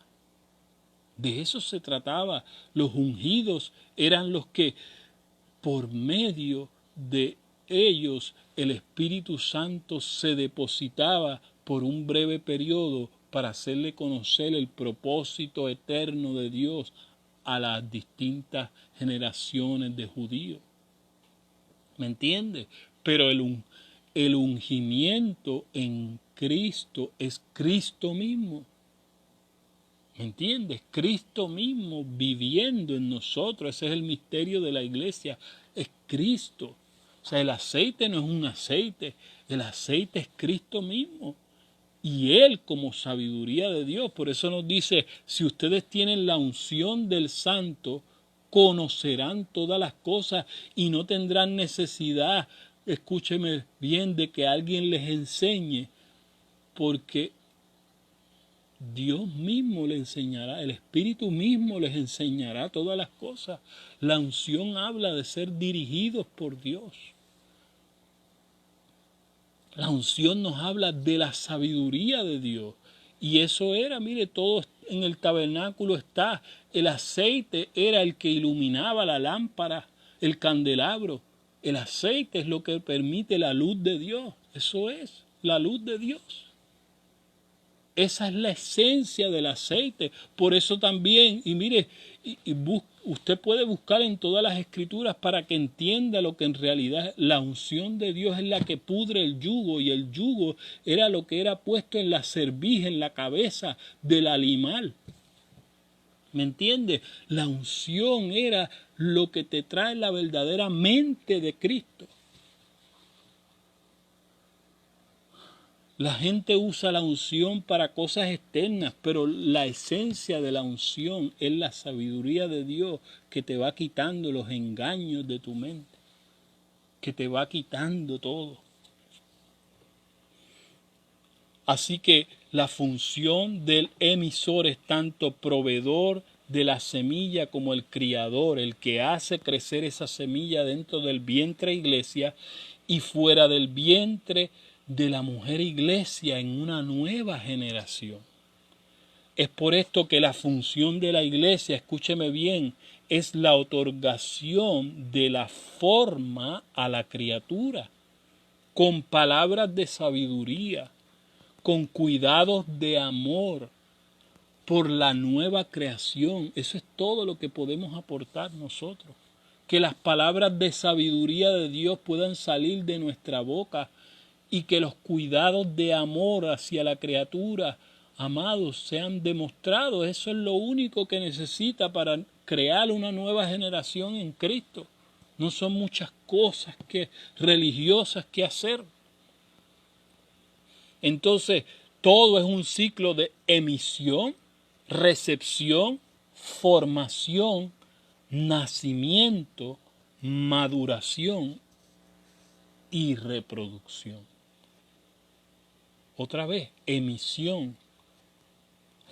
De eso se trataba. Los ungidos eran los que, por medio de ellos, el Espíritu Santo se depositaba por un breve periodo para hacerle conocer el propósito eterno de Dios a las distintas generaciones de judíos. ¿Me entiendes? Pero el ungimiento en Cristo es Cristo mismo. ¿Me entiendes? Cristo mismo viviendo en nosotros. Ese es el misterio de la iglesia. Es Cristo. O sea, el aceite no es un aceite. El aceite es Cristo mismo. Y Él como sabiduría de Dios. Por eso nos dice, si ustedes tienen la unción del Santo, conocerán todas las cosas y no tendrán necesidad, escúcheme bien, de que alguien les enseñe, porque Dios mismo les enseñará, el Espíritu mismo les enseñará todas las cosas. La unción habla de ser dirigidos por Dios. La unción nos habla de la sabiduría de Dios. Y eso era, mire, todo en el tabernáculo está. El aceite era el que iluminaba la lámpara, el candelabro. El aceite es lo que permite la luz de Dios. Eso es, la luz de Dios. Esa es la esencia del aceite. Por eso también, y mire, usted puede buscar en todas las escrituras para que entienda lo que en realidad la unción de Dios es la que pudre el yugo, y el yugo era lo que era puesto en la cerviz, en la cabeza del animal. ¿Me entiende? La unción era lo que te trae la verdadera mente de Cristo. La gente usa la unción para cosas externas, pero la esencia de la unción es la sabiduría de Dios que te va quitando los engaños de tu mente, que te va quitando todo. Así que la función del emisor es tanto proveedor de la semilla como el criador, el que hace crecer esa semilla dentro del vientre iglesia y fuera del vientre de la mujer iglesia en una nueva generación. Es por esto que la función de la iglesia, escúcheme bien, es la otorgación de la forma a la criatura, con palabras de sabiduría, con cuidados de amor por la nueva creación. Eso es todo lo que podemos aportar nosotros. Que las palabras de sabiduría de Dios puedan salir de nuestra boca y que los cuidados de amor hacia la criatura, amados, sean demostrados. Eso es lo único que necesita para crear una nueva generación en Cristo. No son muchas cosas religiosas que hacer. Entonces, todo es un ciclo de emisión, recepción, formación, nacimiento, maduración y reproducción. Otra vez, emisión,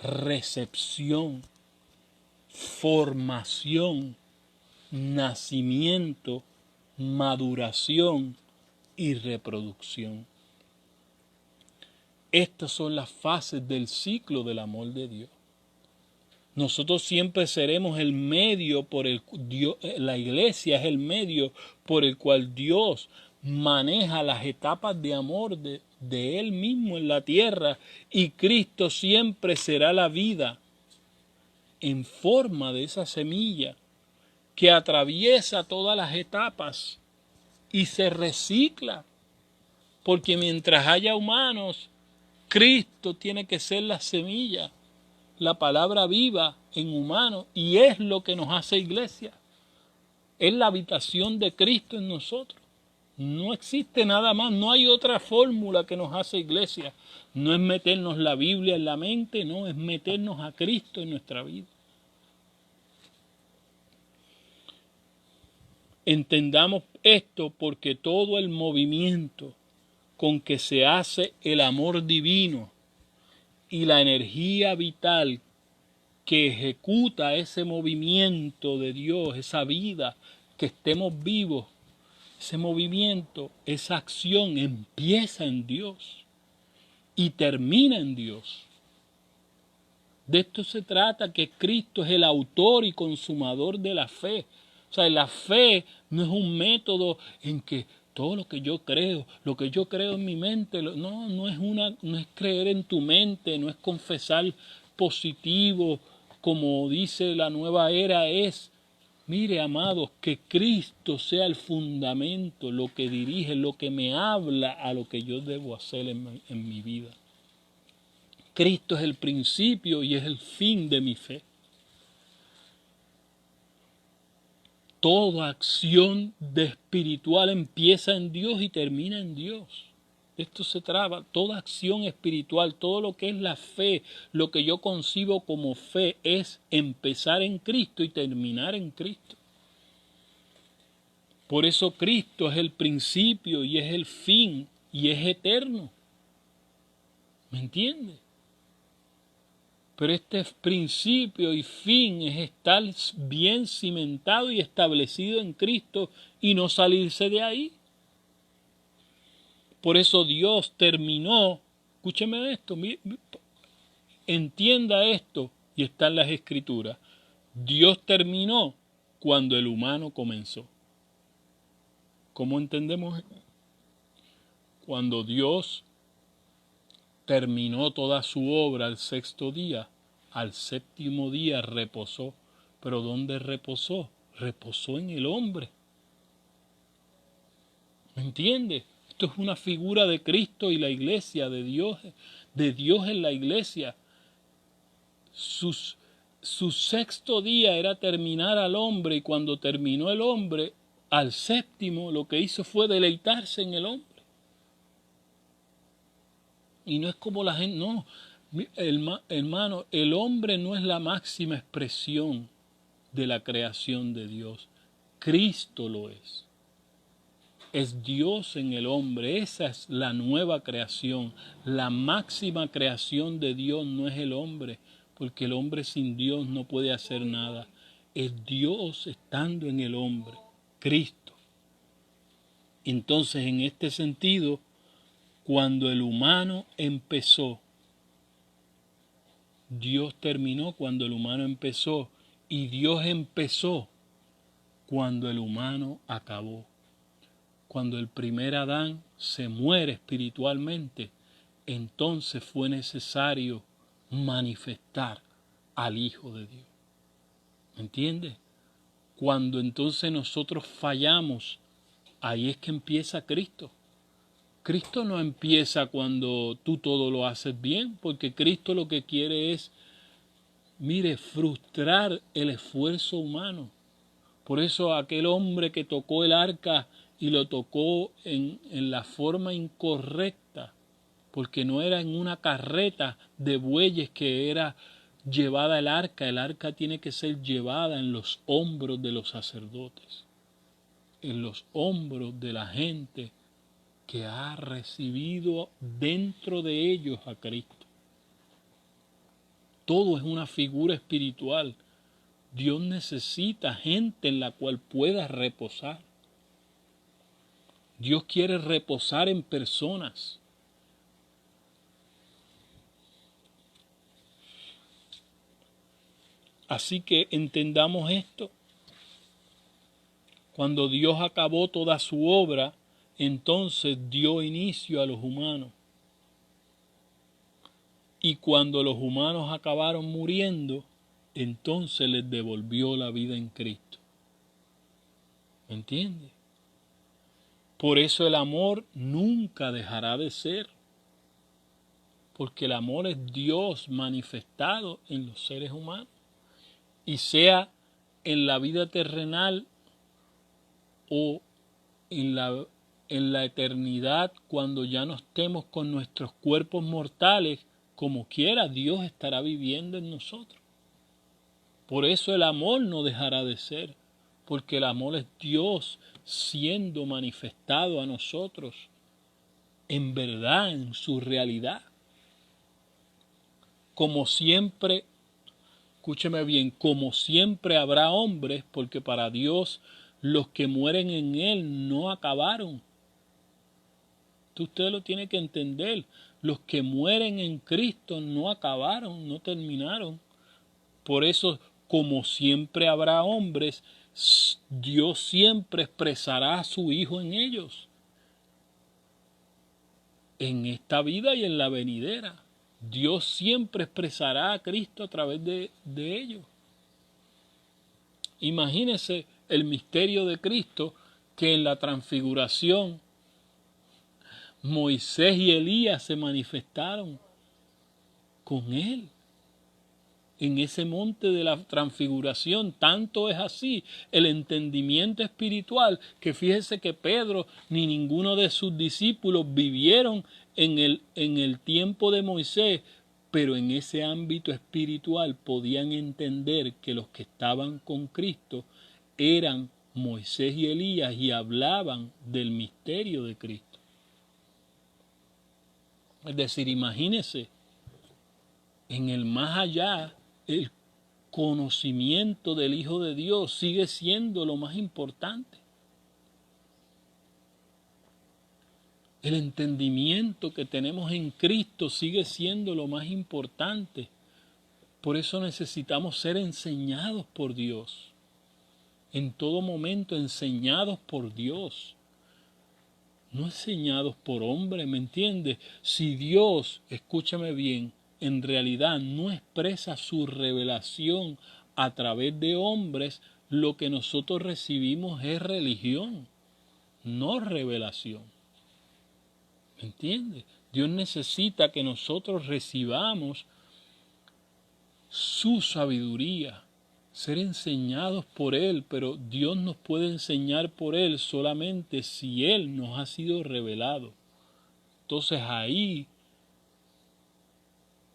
recepción, formación, nacimiento, maduración y reproducción. Estas son las fases del ciclo del amor de Dios. Nosotros siempre seremos el medio por el Dios, la iglesia es el medio por el cual Dios maneja las etapas de amor de Él mismo en la tierra, y Cristo siempre será la vida en forma de esa semilla que atraviesa todas las etapas y se recicla, porque mientras haya humanos, Cristo tiene que ser la semilla, la palabra viva en humano, y es lo que nos hace iglesia. Es la habitación de Cristo en nosotros. No existe nada más, no hay otra fórmula que nos hace iglesia. No es meternos la Biblia en la mente, no, es meternos a Cristo en nuestra vida. Entendamos esto, porque todo el movimiento con que se hace el amor divino y la energía vital que ejecuta ese movimiento de Dios, esa vida, que estemos vivos, ese movimiento, esa acción empieza en Dios y termina en Dios. De esto se trata, que Cristo es el autor y consumador de la fe. O sea, la fe no es un método en que todo lo que yo creo en mi mente, no es creer en tu mente, no es confesar positivo, como dice la nueva era, es, mire, amados, que Cristo sea el fundamento, lo que dirige, lo que me habla a lo que yo debo hacer en mi vida. Cristo es el principio y es el fin de mi fe. Toda acción de espiritual empieza en Dios y termina en Dios. Esto se trata, toda acción espiritual, todo lo que es la fe, lo que yo concibo como fe, es empezar en Cristo y terminar en Cristo. Por eso Cristo es el principio y es el fin y es eterno. ¿Me entiende? Pero este principio y fin es estar bien cimentado y establecido en Cristo y no salirse de ahí. Por eso Dios terminó, escúcheme esto, entienda esto, y está en las Escrituras. Dios terminó cuando el humano comenzó. ¿Cómo entendemos? Cuando Dios terminó toda su obra al sexto día, al séptimo día reposó, Pero ¿dónde reposó? Reposó en el hombre. ¿Me entiendes? Esto es una figura de Cristo y la iglesia, de Dios en la iglesia. Su sexto día era terminar al hombre, y cuando terminó el hombre, al séptimo lo que hizo fue deleitarse en el hombre. Y no es como la gente, no, hermano, el hombre no es la máxima expresión de la creación de Dios. Cristo lo es. Es Dios en el hombre, esa es la nueva creación. La máxima creación de Dios no es el hombre, porque el hombre sin Dios no puede hacer nada. Es Dios estando en el hombre, Cristo. Entonces, en este sentido, cuando el humano empezó, Dios terminó cuando el humano empezó, y Dios empezó cuando el humano acabó. Cuando el primer Adán se muere espiritualmente, entonces fue necesario manifestar al Hijo de Dios. ¿Me entiendes? Cuando entonces nosotros fallamos, ahí es que empieza Cristo. Cristo no empieza cuando tú todo lo haces bien, porque Cristo lo que quiere es, mire, frustrar el esfuerzo humano. Por eso aquel hombre que tocó el arca y lo tocó en la forma incorrecta, porque no era en una carreta de bueyes que era llevada el arca tiene que ser llevada en los hombros de los sacerdotes, en los hombros de la gente que ha recibido dentro de ellos a Cristo. Todo es una figura espiritual. Dios necesita gente en la cual pueda reposar. Dios quiere reposar en personas. Así que entendamos esto. Cuando Dios acabó toda su obra, entonces dio inicio a los humanos. Y cuando los humanos acabaron muriendo, entonces les devolvió la vida en Cristo. ¿Me entiendes? Por eso el amor nunca dejará de ser. Porque el amor es Dios manifestado en los seres humanos. Y sea en la vida terrenal o en la eternidad, cuando ya no estemos con nuestros cuerpos mortales, como quiera, Dios estará viviendo en nosotros. Por eso el amor no dejará de ser, porque el amor es Dios siendo manifestado a nosotros en verdad, en su realidad. Como siempre, escúcheme bien, como siempre habrá hombres, porque para Dios los que mueren en Él no acabaron. Usted lo tiene que entender. Los que mueren en Cristo no acabaron, no terminaron. Por eso, como siempre habrá hombres, Dios siempre expresará a su Hijo en ellos. En esta vida y en la venidera. Dios siempre expresará a Cristo a través de ellos. Imagínense el misterio de Cristo, que en la transfiguración Moisés y Elías se manifestaron con Él en ese monte de la transfiguración. Tanto es así el entendimiento espiritual que fíjese que Pedro ni ninguno de sus discípulos vivieron en el tiempo de Moisés, pero en ese ámbito espiritual podían entender que los que estaban con Cristo eran Moisés y Elías y hablaban del misterio de Cristo. Es decir, imagínese, en el más allá, el conocimiento del Hijo de Dios sigue siendo lo más importante. El entendimiento que tenemos en Cristo sigue siendo lo más importante. Por eso necesitamos ser enseñados por Dios. En todo momento enseñados por Dios. No enseñados por hombre, ¿me entiendes? Si Dios, escúchame bien, en realidad no expresa su revelación a través de hombres, lo que nosotros recibimos es religión, no revelación. ¿Me entiendes? Dios necesita que nosotros recibamos su sabiduría, ser enseñados por Él, pero Dios nos puede enseñar por Él solamente si Él nos ha sido revelado. Entonces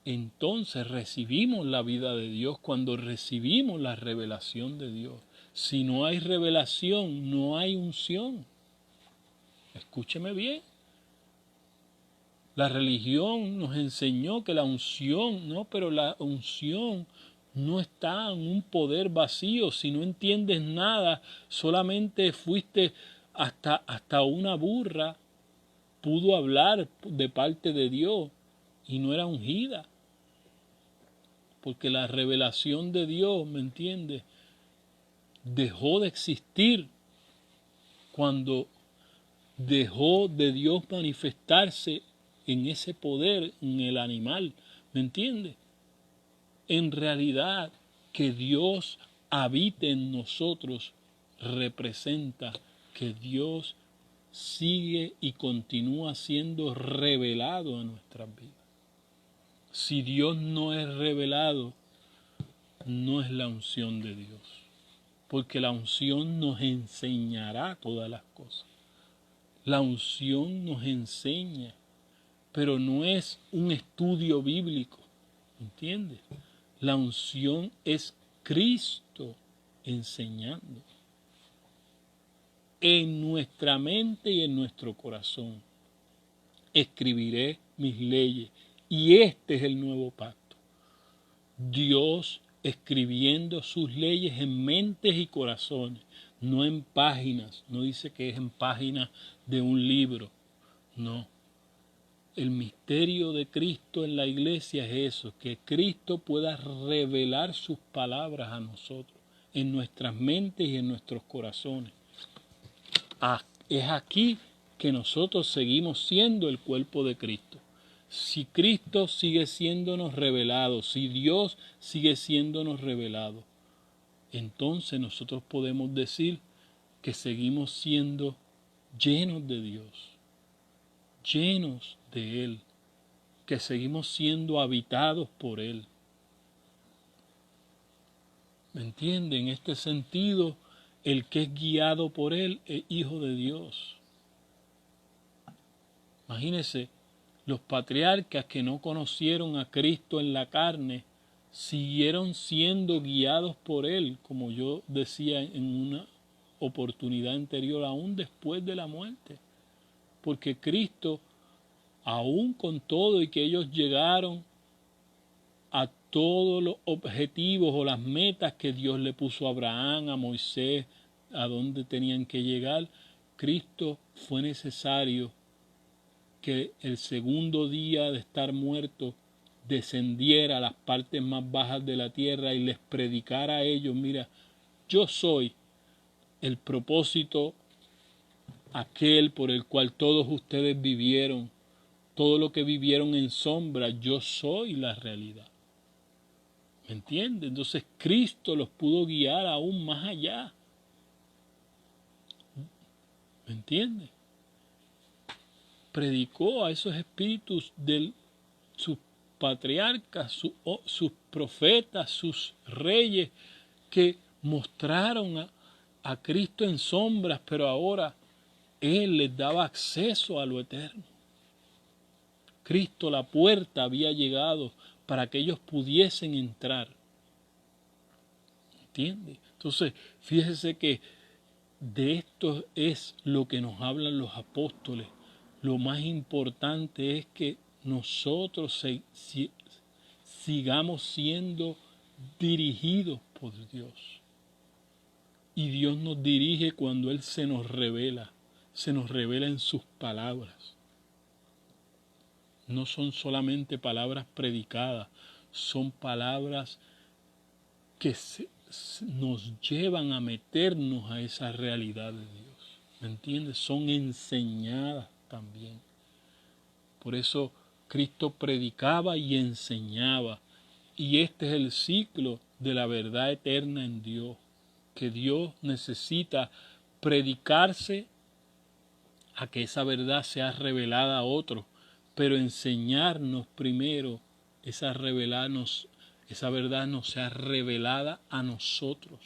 entonces recibimos la vida de Dios cuando recibimos la revelación de Dios. Si no hay revelación, no hay unción. Escúcheme bien. La religión nos enseñó que la unción, no, pero la unción no está en un poder vacío. Si no entiendes nada, solamente fuiste hasta una burra pudo hablar de parte de Dios y no era ungida. Porque la revelación de Dios, ¿me entiendes?, dejó de existir cuando dejó de Dios manifestarse en ese poder, en el animal, ¿me entiendes? En realidad, que Dios habite en nosotros representa que Dios sigue y continúa siendo revelado en nuestras vidas. Si Dios no es revelado, no es la unción de Dios, porque la unción nos enseñará todas las cosas. La unción nos enseña, pero no es un estudio bíblico, ¿entiendes? La unción es Cristo enseñando en nuestra mente y en nuestro corazón. Escribiré mis leyes y este es el nuevo pacto. Dios escribiendo sus leyes en mentes y corazones, no en páginas. No dice que es en páginas de un libro, no. El misterio de Cristo en la iglesia es eso, que Cristo pueda revelar sus palabras a nosotros, en nuestras mentes y en nuestros corazones. Es aquí que nosotros seguimos siendo el cuerpo de Cristo. Si Cristo sigue siéndonos revelado, si Dios sigue siéndonos revelado, entonces nosotros podemos decir que seguimos siendo llenos de Dios, llenos de Él, que seguimos siendo habitados por Él. ¿Me entienden? En este sentido, el que es guiado por Él es hijo de Dios. Imagínense, los patriarcas que no conocieron a Cristo en la carne, siguieron siendo guiados por Él, como yo decía en una oportunidad anterior, aún después de la muerte. Porque Cristo, aún con todo y que ellos llegaron a todos los objetivos o las metas que Dios le puso a Abraham, a Moisés, a donde tenían que llegar, Cristo fue necesario que el segundo día de estar muerto descendiera a las partes más bajas de la tierra y les predicara a ellos, mira, yo soy el propósito aquel por el cual todos ustedes vivieron, todo lo que vivieron en sombra, yo soy la realidad. ¿Me entiendes? Entonces Cristo los pudo guiar aún más allá. ¿Me entiendes? Predicó a esos espíritus de sus patriarcas, sus profetas, sus reyes, que mostraron a Cristo en sombras, pero ahora Él les daba acceso a lo eterno. Cristo, la puerta, había llegado para que ellos pudiesen entrar. ¿Entiende? Entonces, fíjese que de esto es lo que nos hablan los apóstoles. Lo más importante es que nosotros sigamos siendo dirigidos por Dios. Y Dios nos dirige cuando Él se nos revela en sus palabras. No son solamente palabras predicadas, son palabras que nos llevan a meternos a esa realidad de Dios. ¿Me entiendes? Son enseñadas también. Por eso Cristo predicaba y enseñaba. Y este es el ciclo de la verdad eterna en Dios, que Dios necesita predicarse a que esa verdad sea revelada a otros, pero enseñarnos primero esa verdad nos sea revelada a nosotros.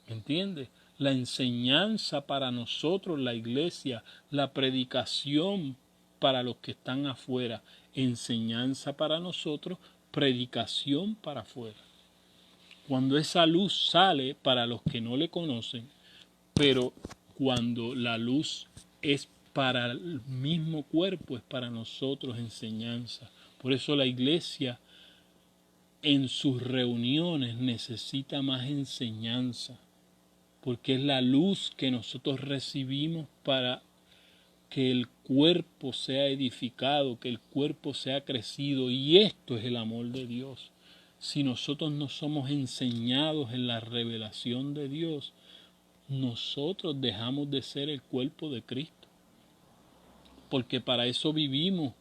¿Me entiendes? La enseñanza para nosotros, la iglesia, la predicación para los que están afuera, enseñanza para nosotros, predicación para afuera. Cuando esa luz sale para los que no le conocen, pero cuando la luz es para el mismo cuerpo, es para nosotros enseñanza. Por eso la iglesia en sus reuniones necesita más enseñanza, porque es la luz que nosotros recibimos para que el cuerpo sea edificado, que el cuerpo sea crecido, y esto es el amor de Dios. Si nosotros no somos enseñados en la revelación de Dios, nosotros dejamos de ser el cuerpo de Cristo, porque para eso vivimos,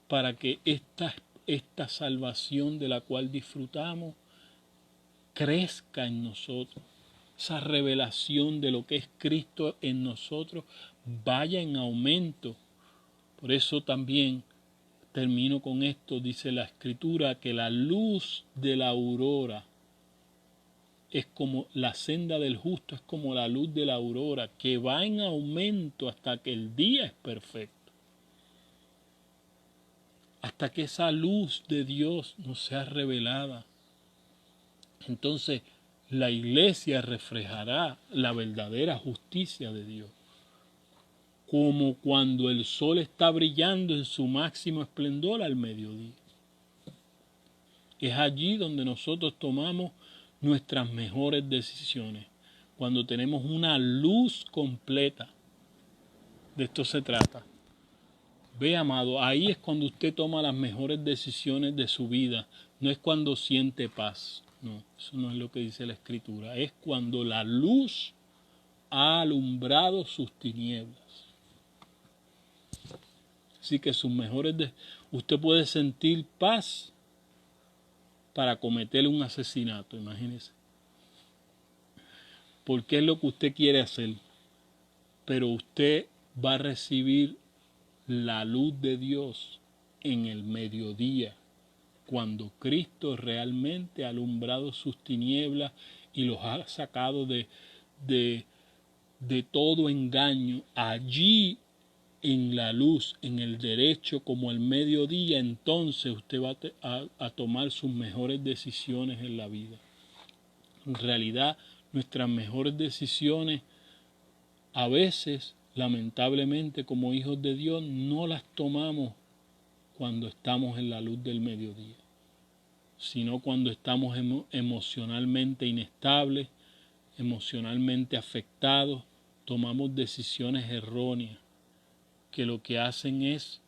para que esta salvación de la cual disfrutamos crezca en nosotros, esa revelación de lo que es Cristo en nosotros vaya en aumento. Por eso también termino con esto, dice la Escritura, que la luz de la aurora es como la senda del justo, es como la luz de la aurora, que va en aumento hasta que el día es perfecto. Hasta que esa luz de Dios nos sea revelada. Entonces, la iglesia reflejará la verdadera justicia de Dios. Como cuando el sol está brillando en su máximo esplendor al mediodía. Es allí donde nosotros tomamos nuestras mejores decisiones, cuando tenemos una luz completa. De esto se trata. Ve, amado, ahí es cuando usted toma las mejores decisiones de su vida. No es cuando siente paz. No, eso no es lo que dice la Escritura. Es cuando la luz ha alumbrado sus tinieblas. Así que usted puede sentir paz para cometer un asesinato, imagínese. Porque es lo que usted quiere hacer. Pero usted va a recibir la luz de Dios en el mediodía, cuando Cristo realmente ha alumbrado sus tinieblas y los ha sacado de todo engaño. Allí en la luz, en el derecho como el mediodía, entonces usted va a tomar sus mejores decisiones en la vida. En realidad, nuestras mejores decisiones a veces, lamentablemente, como hijos de Dios, no las tomamos cuando estamos en la luz del mediodía, sino cuando estamos emocionalmente inestables, emocionalmente afectados, tomamos decisiones erróneas que lo que hacen es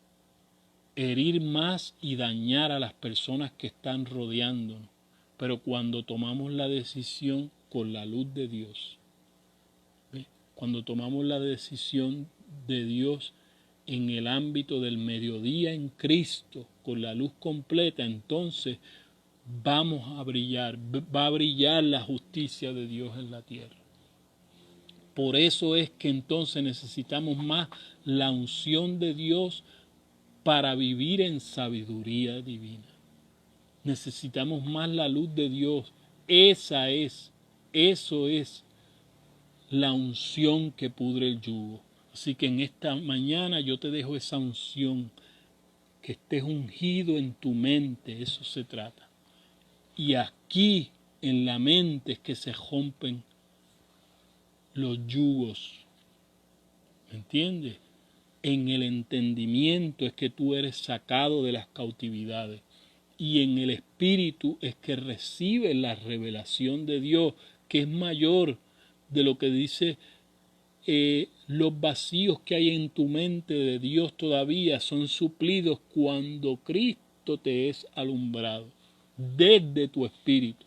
herir más y dañar a las personas que están rodeándonos. Pero cuando tomamos la decisión con la luz de Dios, cuando tomamos la decisión de Dios en el ámbito del mediodía en Cristo, con la luz completa, entonces vamos a brillar, va a brillar la justicia de Dios en la tierra. Por eso es que entonces necesitamos más la unción de Dios para vivir en sabiduría divina. Necesitamos más la luz de Dios. Eso es la unción que pudre el yugo. Así que en esta mañana yo te dejo esa unción, que estés ungido en tu mente, eso se trata. Y aquí en la mente es que se rompen los yugos, ¿me entiendes? En el entendimiento es que tú eres sacado de las cautividades, y en el espíritu es que recibes la revelación de Dios, que es mayor de lo que dice los vacíos que hay en tu mente de Dios todavía son suplidos cuando Cristo te es alumbrado desde tu espíritu.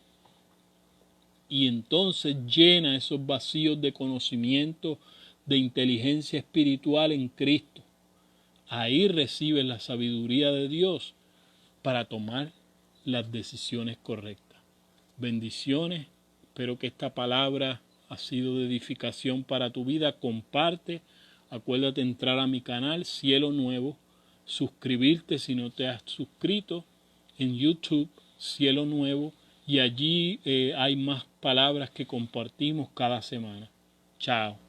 Y entonces llena esos vacíos de conocimiento, de inteligencia espiritual en Cristo. Ahí recibes la sabiduría de Dios para tomar las decisiones correctas. Bendiciones, espero que esta palabra ha sido de edificación para tu vida. Comparte, acuérdate de entrar a mi canal Cielo Nuevo, suscribirte si no te has suscrito en YouTube Cielo Nuevo, y allí hay más palabras que compartimos cada semana. Chao.